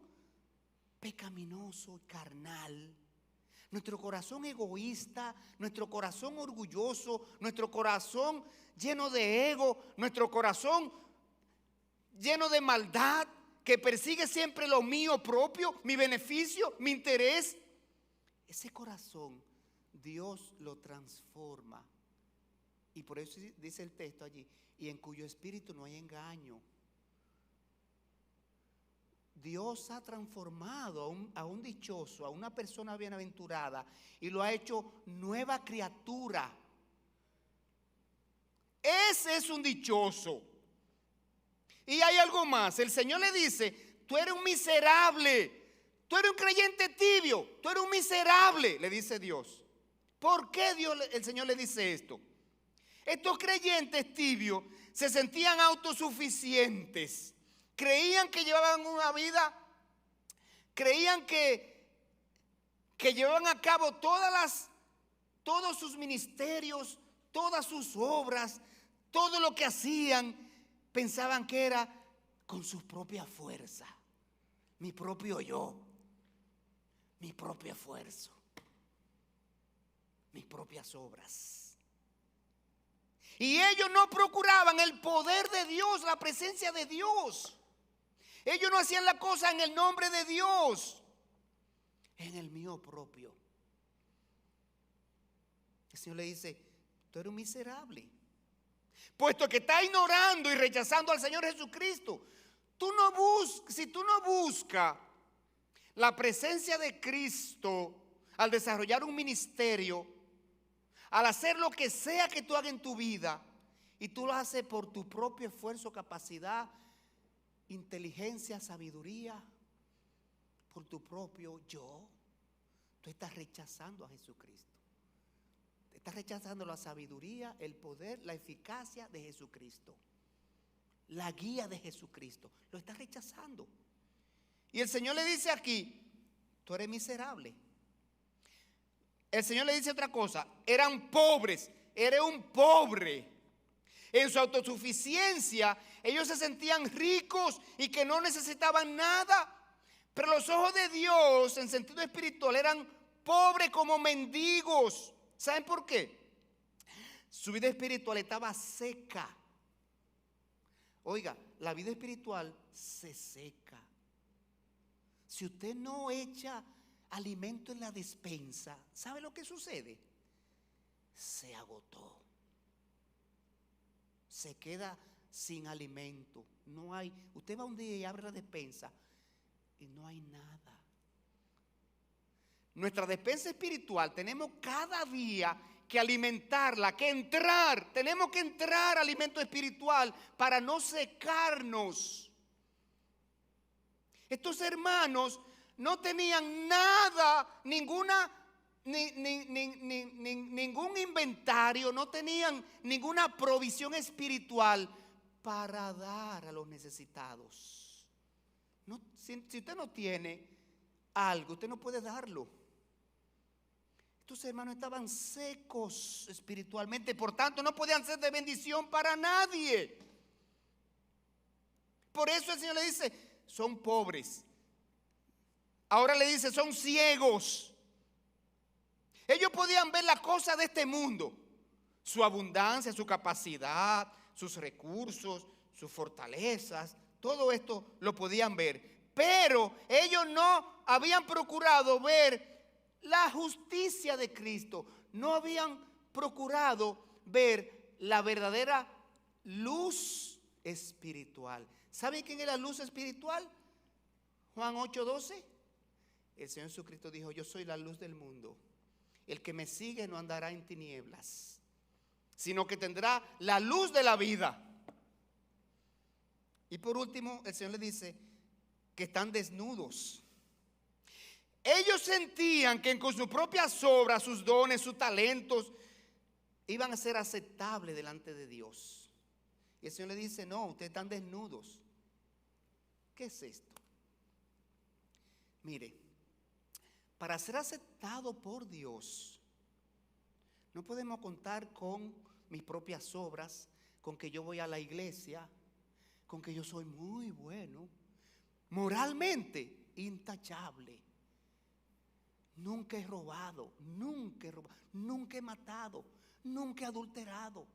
pecaminoso y carnal, nuestro corazón egoísta, nuestro corazón orgulloso, nuestro corazón lleno de ego, nuestro corazón lleno de maldad, que persigue siempre lo mío propio, mi beneficio, mi interés. Ese corazón Dios lo transforma. Y por eso dice el texto allí, y en cuyo espíritu no hay engaño. Dios ha transformado a un dichoso, a una persona bienaventurada, y lo ha hecho nueva criatura. Ese es un dichoso. Y hay algo más. El Señor le dice, tú eres un miserable, tú eres un creyente tibio, tú eres un miserable, le dice Dios. ¿Por qué el Señor le dice esto? Estos creyentes tibios se sentían autosuficientes. Creían que llevaban una vida, creían que llevaban a cabo todos sus ministerios, todas sus obras, todo lo que hacían, pensaban que era con su propia fuerza, mi propio yo, mi propio esfuerzo, mis propias obras. Y ellos no procuraban el poder de Dios, la presencia de Dios. Ellos no hacían la cosa en el nombre de Dios, en el mío propio. El Señor le dice, tú eres un miserable, puesto que estás ignorando y rechazando al Señor Jesucristo. Si tú no buscas la presencia de Cristo al desarrollar un ministerio, al hacer lo que sea que tú hagas en tu vida, y tú lo haces por tu propio esfuerzo, capacidad, inteligencia, sabiduría, por tu propio yo, tú estás rechazando a Jesucristo. Estás rechazando la sabiduría, el poder, la eficacia de Jesucristo, la guía de Jesucristo. Lo estás rechazando. Y el Señor le dice aquí, tú eres miserable. El Señor le dice otra cosa, eran pobres, eres un pobre. En su autosuficiencia, ellos se sentían ricos y que no necesitaban nada. Pero los ojos de Dios, en sentido espiritual, eran pobres como mendigos. ¿Saben por qué? Su vida espiritual estaba seca. Oiga, la vida espiritual se seca. Si usted no echa alimento en la despensa, ¿sabe lo que sucede? Se agotó. Se queda sin alimento. No hay. Usted va un día y abre la despensa y no hay nada. Nuestra despensa espiritual tenemos cada día que alimentarla, que entrar. Tenemos que entrar alimento espiritual para no secarnos. Estos hermanos no tenían nada, ningún inventario, no tenían ninguna provisión espiritual para dar a los necesitados. No, si usted no tiene algo, usted no puede darlo. Estos hermanos estaban secos espiritualmente, por tanto no podían ser de bendición para nadie. Por eso el Señor le dice, son pobres. Ahora le dice, son ciegos. Ellos podían ver las cosas de este mundo, su abundancia, su capacidad, sus recursos, sus fortalezas, todo esto lo podían ver. Pero ellos no habían procurado ver la justicia de Cristo, no habían procurado ver la verdadera luz espiritual. ¿Saben quién es la luz espiritual? Juan 8:12. El Señor Jesucristo dijo: yo soy la luz del mundo. El que me sigue no andará en tinieblas, sino que tendrá la luz de la vida. Y por último, el Señor le dice que están desnudos. Ellos sentían que con sus propias obras, sus dones, sus talentos, iban a ser aceptables delante de Dios. Y el Señor le dice: no, ustedes están desnudos. ¿Qué es esto? Mire, para ser aceptado por Dios, no podemos contar con mis propias obras, con que yo voy a la iglesia, con que yo soy muy bueno, moralmente intachable. Nunca he robado, nunca he matado, nunca he adulterado,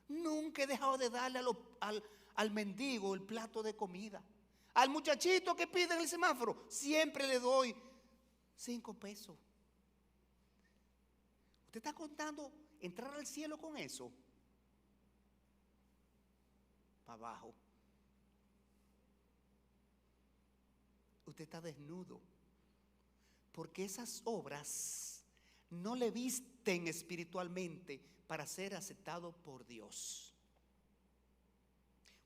nunca he dejado de darle al mendigo el plato de comida. Al muchachito que pide en el semáforo, siempre le doy 5 pesos. ¿Usted está contando entrar al cielo con eso? Para abajo. Usted está desnudo, porque esas obras no le visten espiritualmente para ser aceptado por Dios.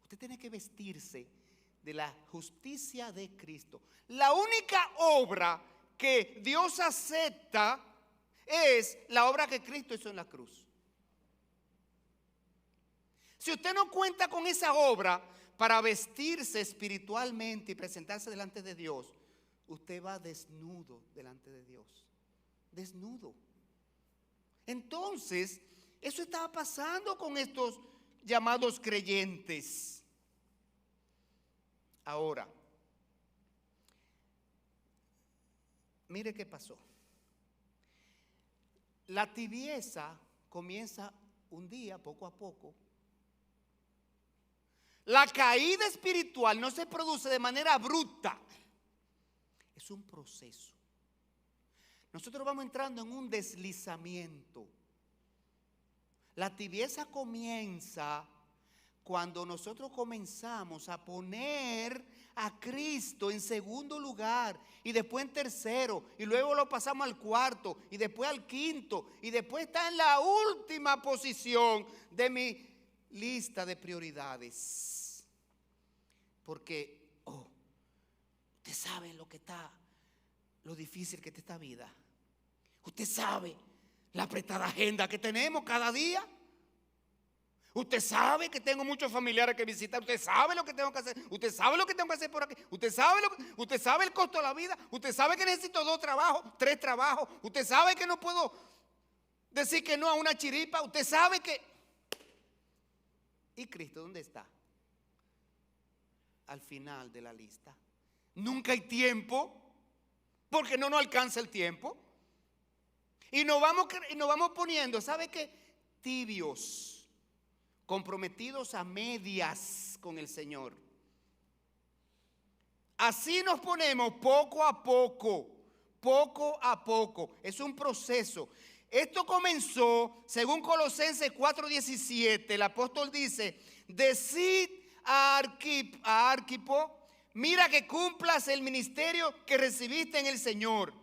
Usted tiene que vestirse de la justicia de Cristo. La única obra que Dios acepta es la obra que Cristo hizo en la cruz. Si usted no cuenta con esa obra para vestirse espiritualmente y presentarse delante de Dios, usted va desnudo delante de Dios. Desnudo. Entonces, eso estaba pasando con estos llamados creyentes. Ahora, mire qué pasó. La tibieza comienza un día, poco a poco. La caída espiritual no se produce de manera bruta. Es un proceso. Nosotros vamos entrando en un deslizamiento. La tibieza comienza cuando nosotros comenzamos a poner a Cristo en segundo lugar, y después en tercero, y luego lo pasamos al cuarto, y después al quinto, y después está en la última posición de mi lista de prioridades. Porque, usted sabe lo difícil que está esta vida. Usted sabe la apretada agenda que tenemos cada día. Usted sabe que tengo muchos familiares que visitar. Usted sabe lo que tengo que hacer. Usted sabe lo que tengo que hacer por aquí. Usted sabe el costo de la vida. Usted sabe que necesito 2 trabajos, 3 trabajos. Usted sabe que no puedo decir que no a una chiripa. Usted sabe que... ¿Y Cristo dónde está? Al final de la lista. Nunca hay tiempo, porque no nos alcanza el tiempo. Y nos vamos poniendo, ¿sabe qué? Tibios, comprometidos a medias con el Señor. Así nos ponemos poco a poco, poco a poco. Es un proceso. Esto comenzó, según Colosenses 4:17, el apóstol dice: decid a Arquipo, mira que cumplas el ministerio que recibiste en el Señor.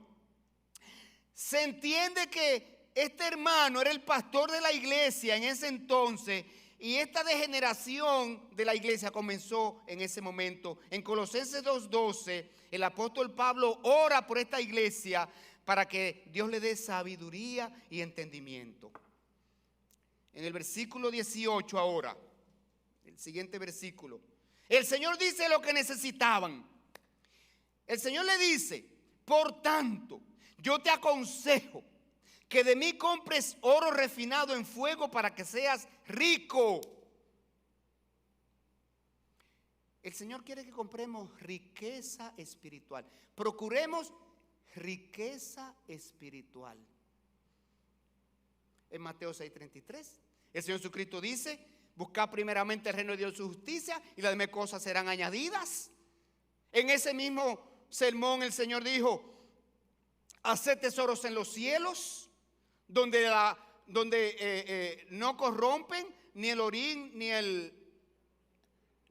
Se entiende que este hermano era el pastor de la iglesia en ese entonces, y esta degeneración de la iglesia comenzó en ese momento. En Colosenses 2:12, el apóstol Pablo ora por esta iglesia para que Dios le dé sabiduría y entendimiento. En el versículo 18 ahora, el siguiente versículo, el Señor dice lo que necesitaban. El Señor le dice: por tanto, yo te aconsejo que de mí compres oro refinado en fuego para que seas rico. El Señor quiere que compremos riqueza espiritual. Procuremos riqueza espiritual. en Mateo 6:33. El Señor Jesucristo dice: buscad primeramente el reino de Dios y su justicia, y las demás cosas serán añadidas. En ese mismo sermón el Señor dijo: haced tesoros en los cielos, donde no corrompen ni el orín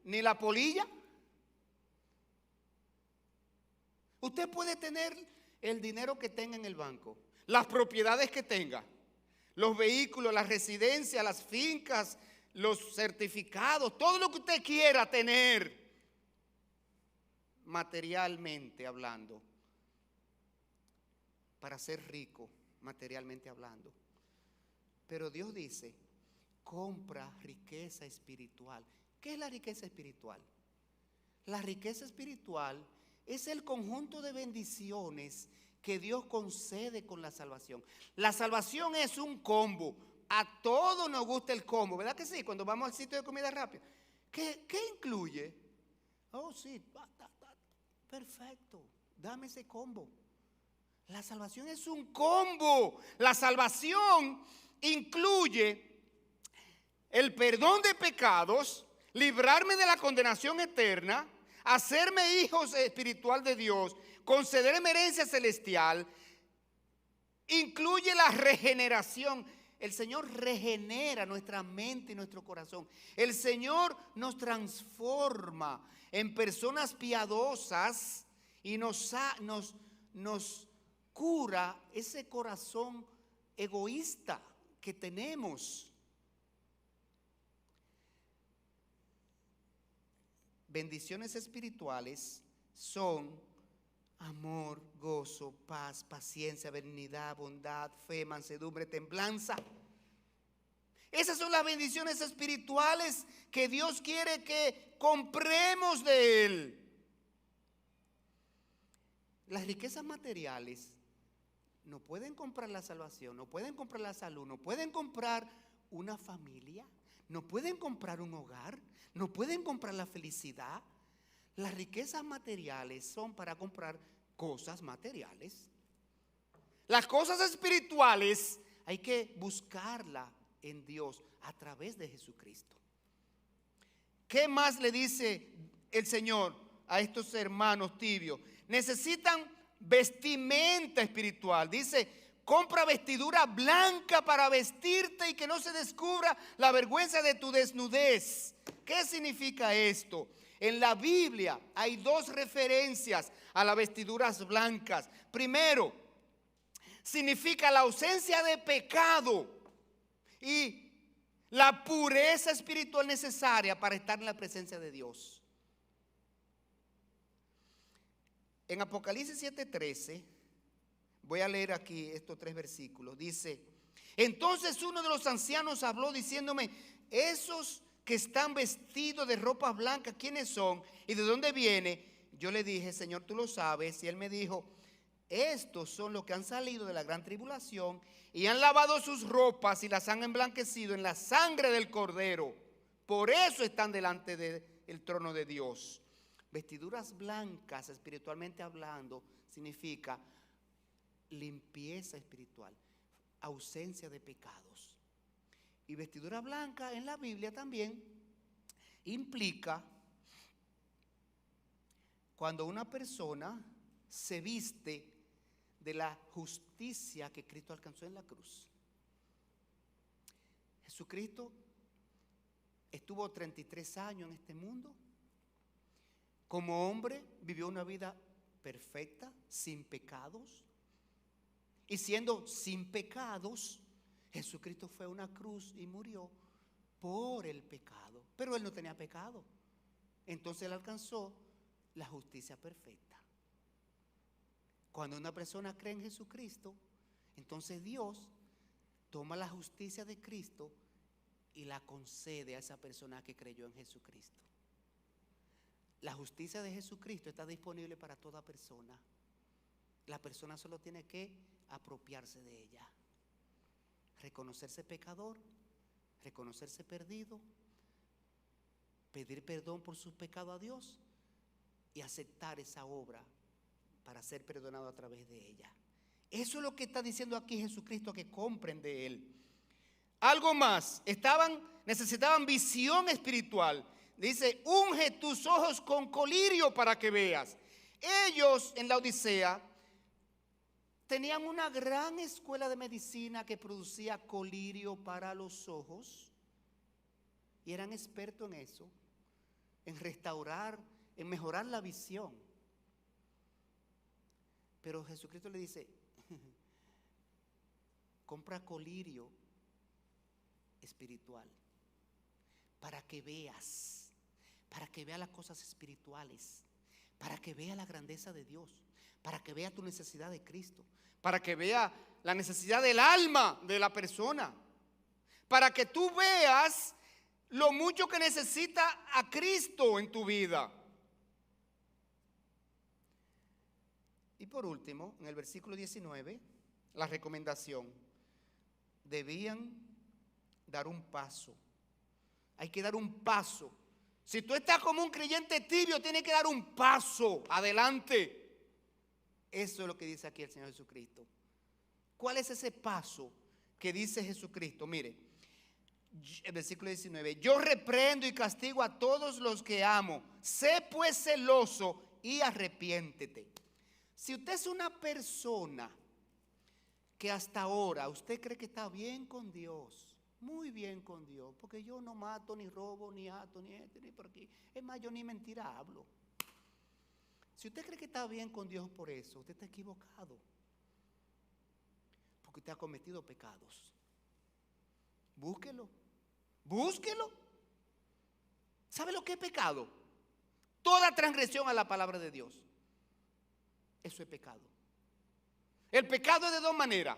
ni la polilla. Usted puede tener el dinero que tenga en el banco, las propiedades que tenga, los vehículos, las residencias, las fincas, los certificados, todo lo que usted quiera tener, materialmente hablando, para ser rico, materialmente hablando. Pero Dios dice: compra riqueza espiritual. ¿Qué es la riqueza espiritual? La riqueza espiritual es el conjunto de bendiciones que Dios concede con la salvación. La salvación es un combo. A todos nos gusta el combo, ¿verdad que sí? Cuando vamos al sitio de comida rápida. ¿Qué incluye? Oh, sí, perfecto, dame ese combo. La salvación es un combo. La salvación incluye el perdón de pecados, librarme de la condenación eterna, hacerme hijo espiritual de Dios, concederme herencia celestial. Incluye la regeneración. El Señor regenera nuestra mente y nuestro corazón. El Señor nos transforma en personas piadosas y nos cura ese corazón egoísta que tenemos. Bendiciones espirituales son amor, gozo, paz, paciencia, benignidad, bondad, fe, mansedumbre, templanza. Esas son las bendiciones espirituales que Dios quiere que compremos de Él. Las riquezas materiales no pueden comprar la salvación, no pueden comprar la salud, no pueden comprar una familia, no pueden comprar un hogar, no pueden comprar la felicidad. Las riquezas materiales son para comprar cosas materiales. Las cosas espirituales hay que buscarlas en Dios a través de Jesucristo. ¿Qué más le dice el Señor a estos hermanos tibios? Necesitan vestimenta espiritual. Dice: compra vestidura blanca para vestirte y que no se descubra la vergüenza de tu desnudez. ¿Qué significa esto? En la Biblia hay dos referencias a las vestiduras blancas. Primero, significa la ausencia de pecado y la pureza espiritual necesaria para estar en la presencia de Dios. En Apocalipsis 7:13, voy a leer aquí estos 3 versículos. Dice: entonces uno de los ancianos habló diciéndome: esos que están vestidos de ropas blancas, ¿quiénes son y de dónde viene? Yo le dije: Señor, tú lo sabes. Y él me dijo: estos son los que han salido de la gran tribulación y han lavado sus ropas y las han emblanquecido en la sangre del Cordero. Por eso están delante del trono de Dios. Vestiduras blancas, espiritualmente hablando, significa limpieza espiritual, ausencia de pecados. Y vestidura blanca en la Biblia también implica cuando una persona se viste de la justicia que Cristo alcanzó en la cruz. Jesucristo estuvo 33 años en este mundo. Como hombre vivió una vida perfecta, sin pecados. Y siendo sin pecados, Jesucristo fue a una cruz y murió por el pecado. Pero él no tenía pecado. Entonces él alcanzó la justicia perfecta. Cuando una persona cree en Jesucristo, entonces Dios toma la justicia de Cristo y la concede a esa persona que creyó en Jesucristo. La justicia de Jesucristo está disponible para toda persona. La persona solo tiene que apropiarse de ella. Reconocerse pecador, reconocerse perdido, pedir perdón por sus pecados a Dios y aceptar esa obra para ser perdonado a través de ella. Eso es lo que está diciendo aquí Jesucristo, que compren de Él. algo más. Necesitaban visión espiritual. Dice, unge tus ojos con colirio para que veas. Ellos en la Odisea tenían una gran escuela de medicina que producía colirio para los ojos. Y eran expertos en eso, en restaurar, en mejorar la visión. Pero Jesucristo le dice, compra colirio espiritual para que veas las cosas espirituales, para que vea la grandeza de Dios, para que vea tu necesidad de Cristo, para que vea la necesidad del alma de la persona, para que tú veas lo mucho que necesita a Cristo en tu vida. Y por último, en el versículo 19, la recomendación: debían dar un paso. Hay que dar un paso. Si tú estás como un creyente tibio, tienes que dar un paso adelante. Eso es lo que dice aquí el Señor Jesucristo. ¿Cuál es ese paso que dice Jesucristo? Mire, el versículo 19: yo reprendo y castigo a todos los que amo. Sé pues celoso y arrepiéntete. Si usted es una persona que hasta ahora usted cree que está bien con Dios, muy bien con Dios, porque yo no mato, ni robo, ni ato, ni esto, ni por aquí. Es más, yo ni mentira hablo. Si usted cree que está bien con Dios por eso, usted está equivocado. Porque usted ha cometido pecados. Búsquelo. Búsquelo. ¿Sabe lo que es pecado? Toda transgresión a la palabra de Dios. Eso es pecado. El pecado es de dos maneras: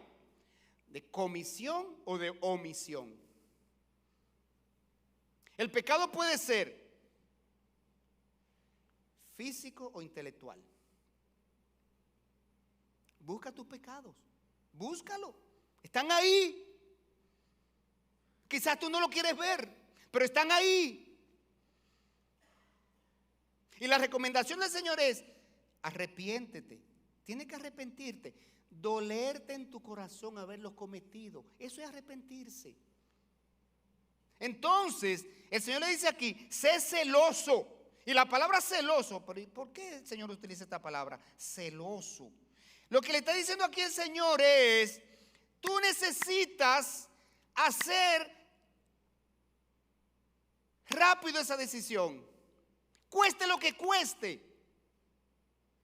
de comisión o de omisión. El pecado puede ser físico o intelectual. Busca tus pecados. Búscalo. Están ahí. Quizás tú no lo quieres ver, pero están ahí. Y la recomendación del Señor es: arrepiéntete. Tienes que arrepentirte. Dolerte en tu corazón haberlo cometido. Eso es arrepentirse. Entonces, el Señor le dice aquí: sé celoso. Y la palabra celoso, ¿por qué el Señor utiliza esta palabra? Celoso. Lo que le está diciendo aquí el Señor es: tú necesitas hacer rápido esa decisión, cueste lo que cueste.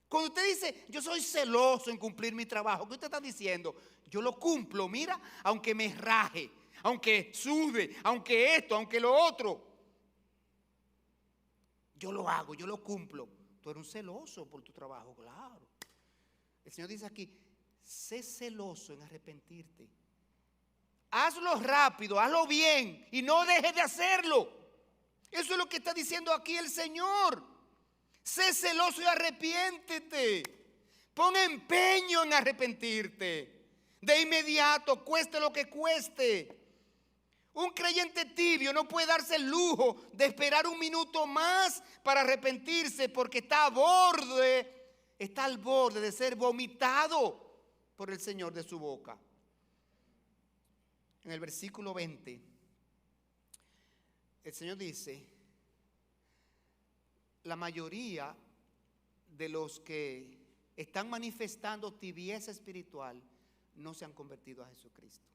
Cuando usted dice, yo soy celoso en cumplir mi trabajo, ¿qué usted está diciendo? Yo lo cumplo, mira, aunque me raje, aunque sude, aunque esto, aunque lo otro. Yo lo hago, yo lo cumplo. Tú eres un celoso por tu trabajo, claro. El Señor dice aquí: sé celoso en arrepentirte. Hazlo rápido, hazlo bien y no dejes de hacerlo. Eso es lo que está diciendo aquí el Señor. Sé celoso y arrepiéntete. Pon empeño en arrepentirte. De inmediato, cueste lo que cueste. Un creyente tibio no puede darse el lujo de esperar un minuto más para arrepentirse, porque está al borde de ser vomitado por el Señor de su boca. En el versículo 20, el Señor dice: la mayoría de los que están manifestando tibieza espiritual no se han convertido a Jesucristo.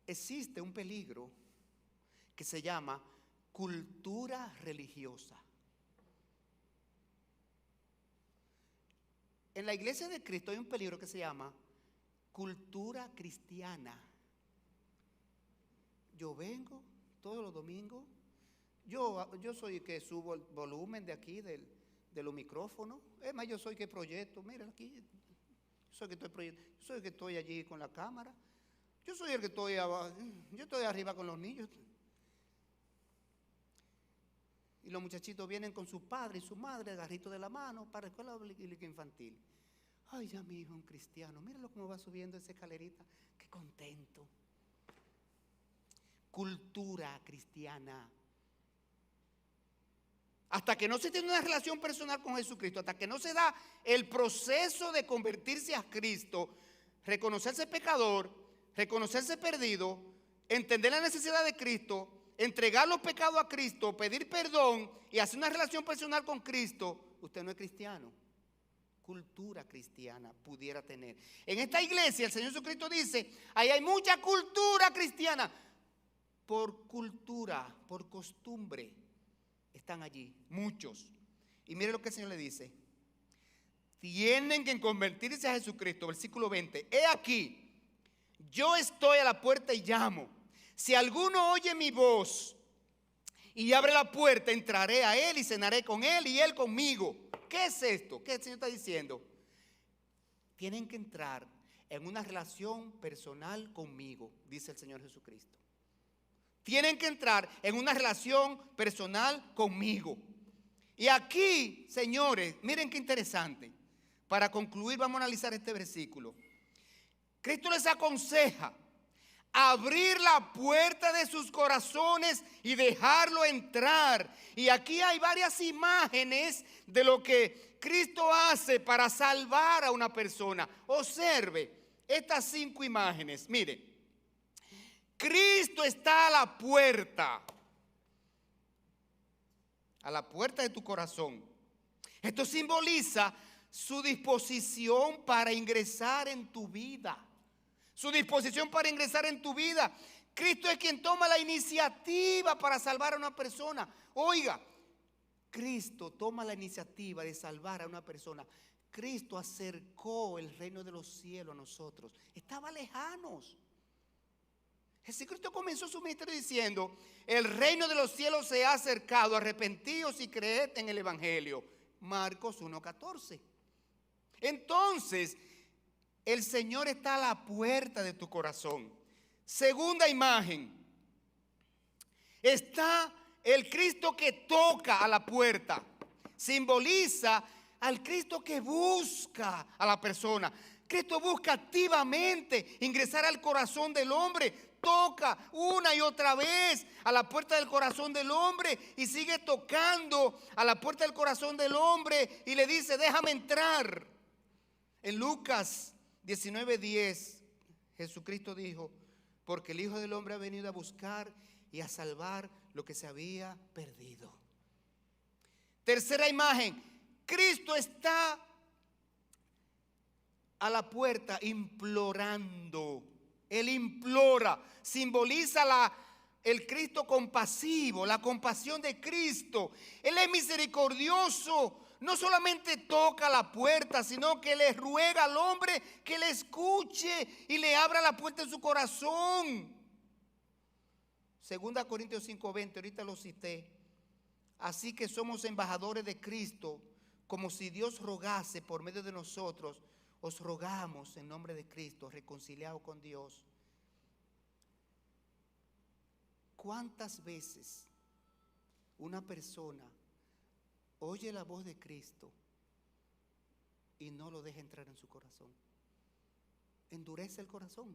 Existe un peligro que se llama cultura religiosa. En la iglesia de Cristo hay un peligro que se llama cultura cristiana. Yo vengo todos los domingos. Yo soy el que subo el volumen de aquí de los micrófonos. Es más, yo soy el que proyecto. Mira aquí, yo soy el que estoy allí con la cámara. Yo soy el que estoy abajo. Yo estoy arriba con los niños. Y los muchachitos vienen con su padre y su madre, agarrito de la mano, para la escuela bíblica infantil. Ay, ya mi hijo es un cristiano. Míralo cómo va subiendo esa escalerita. Qué contento. Cultura cristiana. Hasta que no se tiene una relación personal con Jesucristo, hasta que no se da el proceso de convertirse a Cristo, reconocerse pecador, reconocerse perdido, entender la necesidad de Cristo, entregar los pecados a Cristo, pedir perdón y hacer una relación personal con Cristo, usted no es cristiano. Cultura cristiana pudiera tener. En esta iglesia el Señor Jesucristo dice, ahí hay mucha cultura cristiana. Por cultura, por costumbre, están allí, muchos. Y mire lo que el Señor le dice. Tienen que convertirse a Jesucristo. Versículo 20. He aquí, yo estoy a la puerta y llamo. Si alguno oye mi voz y abre la puerta, entraré a él y cenaré con él y él conmigo. ¿Qué es esto? ¿Qué el Señor está diciendo? Tienen que entrar en una relación personal conmigo, dice el Señor Jesucristo. Tienen que entrar en una relación personal conmigo. Y aquí, señores, miren qué interesante. Para concluir, vamos a analizar este versículo. Cristo les aconseja abrir la puerta de sus corazones y dejarlo entrar. Y aquí hay varias imágenes de lo que Cristo hace para salvar a una persona. Observe estas 5 imágenes. Mire, Cristo está a la puerta de tu corazón. Esto simboliza su disposición para ingresar en tu vida. Su disposición para ingresar en tu vida. Cristo es quien toma la iniciativa para salvar a una persona. Oiga, Cristo toma la iniciativa de salvar a una persona. Cristo acercó el reino de los cielos a nosotros. Estaba lejanos. Jesucristo comenzó su ministerio diciendo, el reino de los cielos se ha acercado, arrepentíos y creed en el evangelio. Marcos 1:14. Entonces, el Señor está a la puerta de tu corazón. Segunda imagen, está el Cristo que toca a la puerta. Simboliza al Cristo que busca a la persona. Cristo busca activamente ingresar al corazón del hombre. Toca una y otra vez a la puerta del corazón del hombre y sigue tocando a la puerta del corazón del hombre y le dice, déjame entrar. En Lucas 19:10, Jesucristo dijo, porque el Hijo del Hombre ha venido a buscar y a salvar lo que se había perdido. Tercera imagen, Cristo está a la puerta implorando. Él implora, simboliza el Cristo compasivo, la compasión de Cristo. Él es misericordioso. No solamente toca la puerta, sino que le ruega al hombre que le escuche y le abra la puerta de su corazón. 2 Corintios 5:20, ahorita lo cité. Así que somos embajadores de Cristo, como si Dios rogase por medio de nosotros. Os rogamos en nombre de Cristo, reconciliados con Dios. ¿Cuántas veces una persona oye la voz de Cristo y no lo deja entrar en su corazón? Endurece el corazón.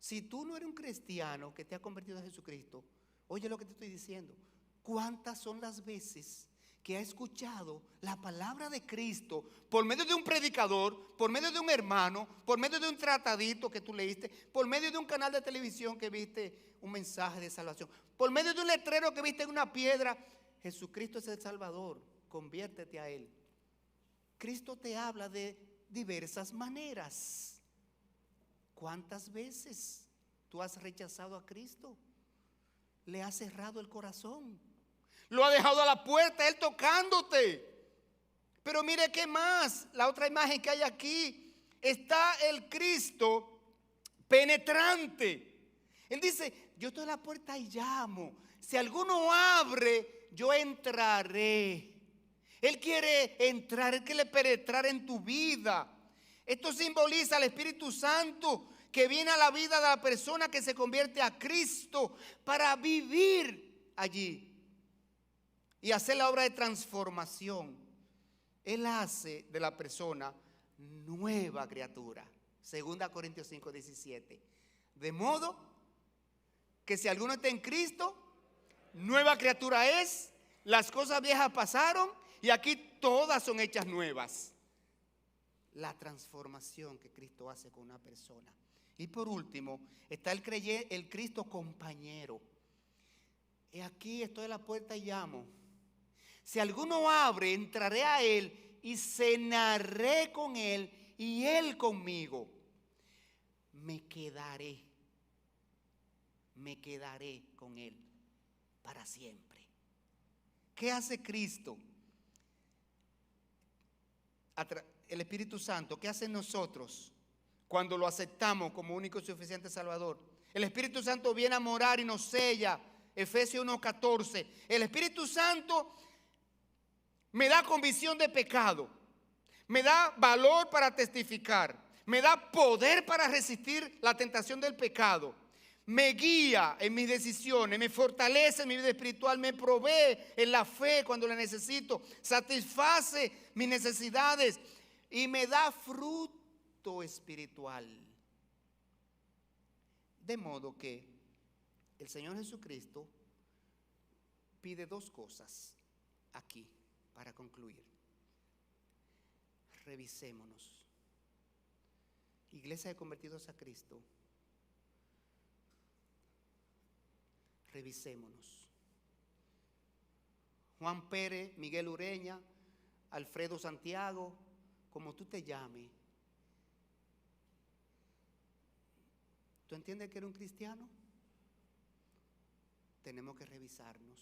Si tú no eres un cristiano que te ha convertido a Jesucristo, oye lo que te estoy diciendo. ¿Cuántas son las veces que ha escuchado la palabra de Cristo por medio de un predicador, por medio de un hermano, por medio de un tratadito que tú leíste, por medio de un canal de televisión que viste un mensaje de salvación, por medio de un letrero que viste en una piedra? Jesucristo es el Salvador, conviértete a Él. Cristo te habla de diversas maneras. ¿Cuántas veces tú has rechazado a Cristo? Le has cerrado el corazón. Lo ha dejado a la puerta, Él tocándote. Pero mire qué más, la otra imagen que hay aquí, está el Cristo penetrante. Él dice, yo estoy a la puerta y llamo. Si alguno abre, yo entraré. Él quiere entrar, Él quiere penetrar en tu vida. Esto simboliza al Espíritu Santo que viene a la vida de la persona que se convierte a Cristo para vivir allí y hacer la obra de transformación. Él hace de la persona nueva criatura. 2 Corintios 5:17. De modo que si alguno está en Cristo, nueva criatura es. Las cosas viejas pasaron y aquí todas son hechas nuevas. la transformación que Cristo hace con una persona. Y por último, está el Cristo compañero. Y aquí estoy a la puerta y llamo. Si alguno abre, entraré a él y cenaré con él y él conmigo. Me quedaré con él para siempre. ¿Qué hace Cristo? El Espíritu Santo, ¿qué hace en nosotros cuando lo aceptamos como único y suficiente Salvador? El Espíritu Santo viene a morar y nos sella. Efesios 1:14. El Espíritu Santo me da convicción de pecado, me da valor para testificar, me da poder para resistir la tentación del pecado, me guía en mis decisiones, me fortalece en mi vida espiritual, me provee en la fe cuando la necesito, satisface mis necesidades y me da fruto espiritual. De modo que el Señor Jesucristo pide dos cosas aquí para concluir. Revisémonos. Iglesia de convertidos a Cristo, revisémonos. Juan Pérez, Miguel Ureña, Alfredo Santiago, como tú te llames. ¿Tú entiendes que eres un cristiano? Tenemos que revisarnos.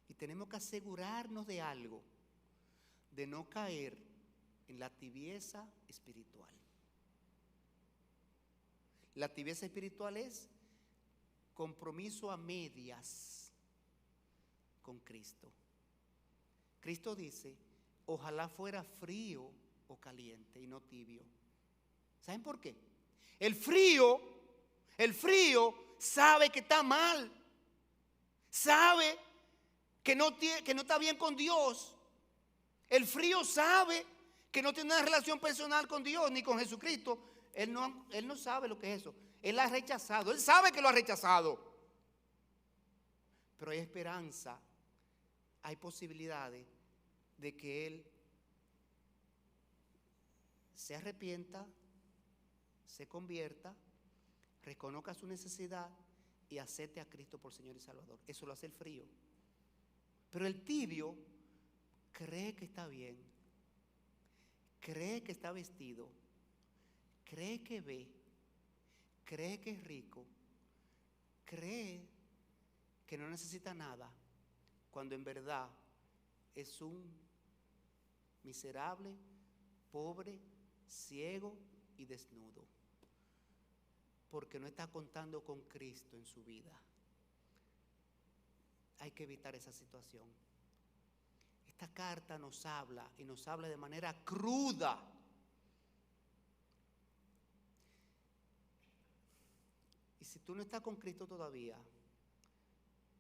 Y tenemos que asegurarnos de algo, de no caer en la tibieza espiritual. La tibieza espiritual es compromiso a medias con Cristo. Cristo dice, ojalá fuera frío o caliente y no tibio. ¿Saben por qué? El frío sabe que está mal, sabe que no está bien con Dios. El frío sabe que no tiene una relación personal con Dios ni con Jesucristo. Él no sabe lo que es eso. Él ha rechazado, él sabe que lo ha rechazado. Pero hay esperanza, hay posibilidades de que él se arrepienta, se convierta, reconozca su necesidad y acepte a Cristo por Señor y Salvador. Eso lo hace el frío. Pero el tibio cree que está bien, cree que está vestido, cree que ve, cree que es rico, cree que no necesita nada, cuando en verdad es un miserable, pobre, ciego y desnudo, porque no está contando con Cristo en su vida. Hay que evitar esa situación. Esta carta nos habla y nos habla de manera cruda. Y si tú no estás con Cristo todavía,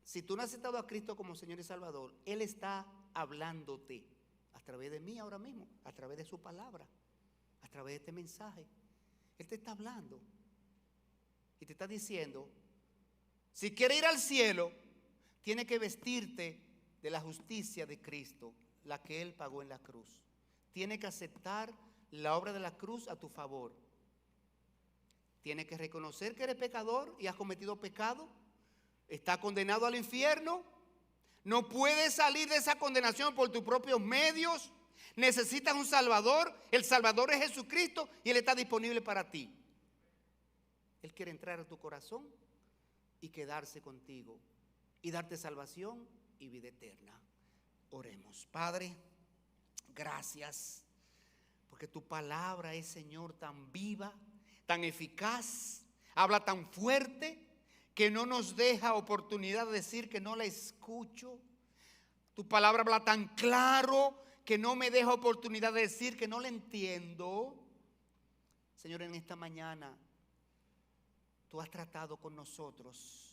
si tú no has aceptado a Cristo como Señor y Salvador, Él está hablándote a través de mí ahora mismo, a través de su palabra, a través de este mensaje. Él te está hablando y te está diciendo, si quieres ir al cielo, tienes que vestirte de la justicia de Cristo, la que Él pagó en la cruz. Tienes que aceptar la obra de la cruz a tu favor. Tienes que reconocer que eres pecador y has cometido pecado. Estás condenado al infierno. No puedes salir de esa condenación por tus propios medios. Necesitas un Salvador. El Salvador es Jesucristo y Él está disponible para ti. Él quiere entrar a tu corazón y quedarse contigo y darte salvación y vida eterna. Oremos. Padre, gracias porque tu palabra es, Señor, tan viva, tan eficaz, habla tan fuerte que no nos deja oportunidad de decir que no la escucho. Tu palabra habla tan claro que no me deja oportunidad de decir que no la entiendo. Señor, en esta mañana tú has tratado con nosotros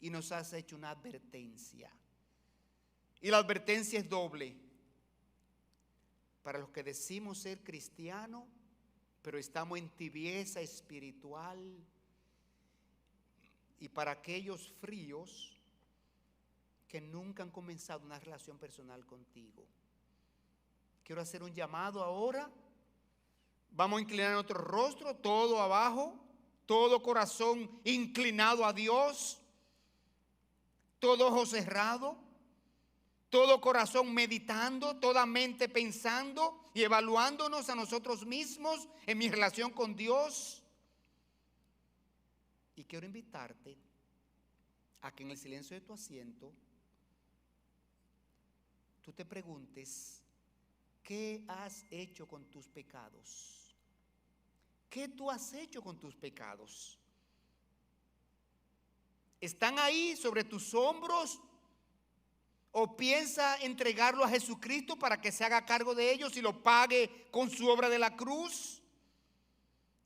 y nos has hecho una advertencia. Y la advertencia es doble. Para los que decimos ser cristianos, pero estamos en tibieza espiritual. Y para aquellos fríos que nunca han comenzado una relación personal contigo. Quiero hacer un llamado ahora. Vamos a inclinar nuestro rostro, todo abajo, todo corazón inclinado a Dios, todo ojo cerrado, todo corazón meditando, toda mente pensando y evaluándonos a nosotros mismos en mi relación con Dios. Y quiero invitarte a que en el silencio de tu asiento tú te preguntes, ¿qué has hecho con tus pecados? ¿Qué tú has hecho con tus pecados? ¿Están ahí sobre tus hombros? ¿O piensa entregarlo a Jesucristo para que se haga cargo de ellos y lo pague con su obra de la cruz?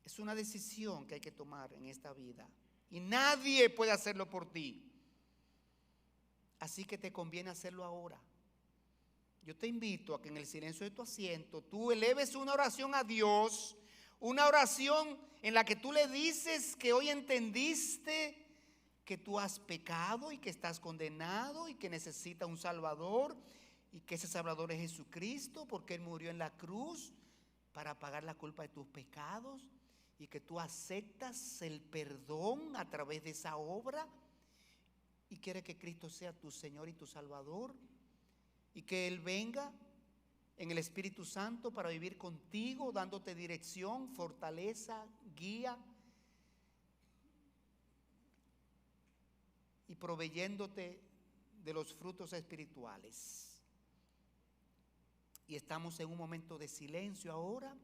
Es una decisión que hay que tomar en esta vida. Y nadie puede hacerlo por ti. Así que te conviene hacerlo ahora. Yo te invito a que en el silencio de tu asiento tú eleves una oración a Dios. Una oración en la que tú le dices que hoy entendiste que tú has pecado y que estás condenado y que necesitas un Salvador y que ese Salvador es Jesucristo porque Él murió en la cruz para pagar la culpa de tus pecados y que tú aceptas el perdón a través de esa obra y quieres que Cristo sea tu Señor y tu Salvador y que Él venga en el Espíritu Santo para vivir contigo, dándote dirección, fortaleza, guía y proveyéndote de los frutos espirituales. Y estamos en un momento de silencio ahora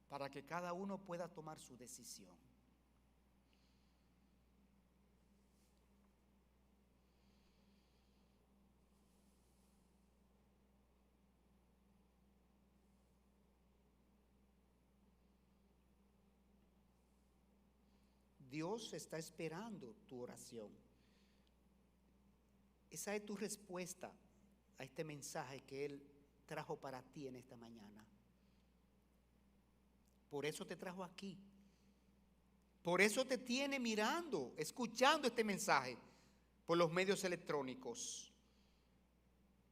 para que cada uno pueda tomar su decisión. Dios está esperando tu oración. Esa es tu respuesta a este mensaje que Él trajo para ti en esta mañana. Por eso te trajo aquí. Por eso te tiene mirando, escuchando este mensaje por los medios electrónicos.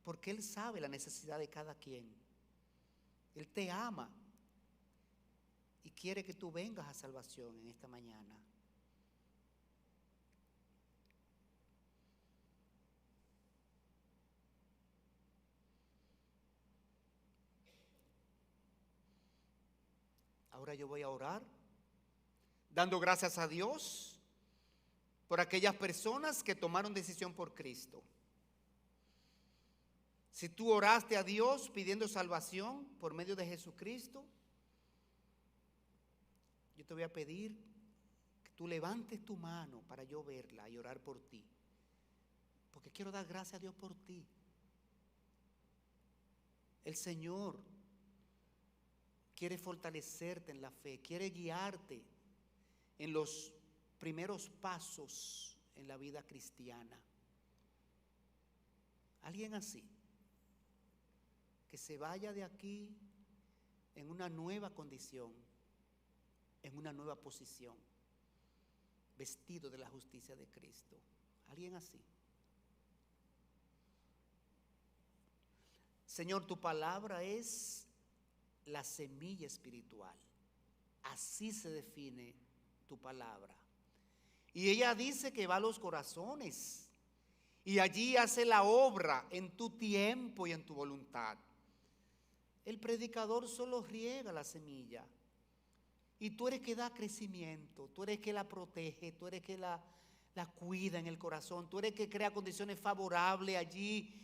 Porque Él sabe la necesidad de cada quien. Él te ama y quiere que tú vengas a salvación en esta mañana. Ahora yo voy a orar, dando gracias a Dios por aquellas personas que tomaron decisión por Cristo. Si tú oraste a Dios pidiendo salvación por medio de Jesucristo, yo te voy a pedir que tú levantes tu mano para yo verla y orar por ti. Porque quiero dar gracias a Dios por ti. El Señor quiere fortalecerte en la fe, quiere guiarte en los primeros pasos en la vida cristiana. Alguien así, que se vaya de aquí en una nueva condición, en una nueva posición, vestido de la justicia de Cristo. Alguien así. Señor, tu palabra es la semilla espiritual. Así se define tu palabra. Y ella dice que va a los corazones y allí hace la obra en tu tiempo y en tu voluntad. El predicador solo riega la semilla y tú eres que da crecimiento, tú eres que la protege, tú eres que la cuida en el corazón, tú eres que crea condiciones favorables allí,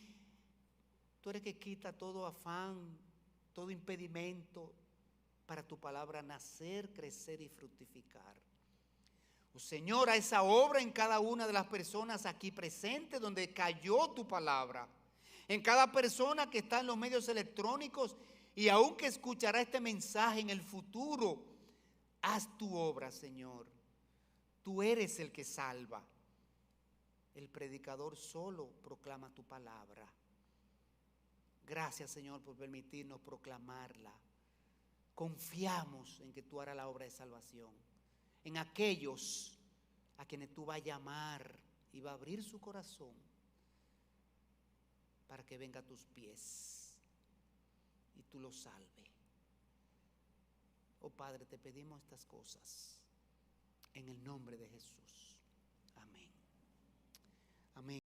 tú eres que quita todo afán, todo impedimento para tu palabra nacer, crecer y fructificar. Oh, Señor, a esa obra en cada una de las personas aquí presentes donde cayó tu palabra, en cada persona que está en los medios electrónicos y aún que escuchará este mensaje en el futuro, haz tu obra, Señor. Tú eres el que salva. El predicador solo proclama tu palabra. Gracias, Señor, por permitirnos proclamarla. Confiamos en que tú harás la obra de salvación. En aquellos a quienes tú vas a llamar y va a abrir su corazón para que venga a tus pies y tú lo salves. Oh Padre, te pedimos estas cosas en el nombre de Jesús. Amén. Amén.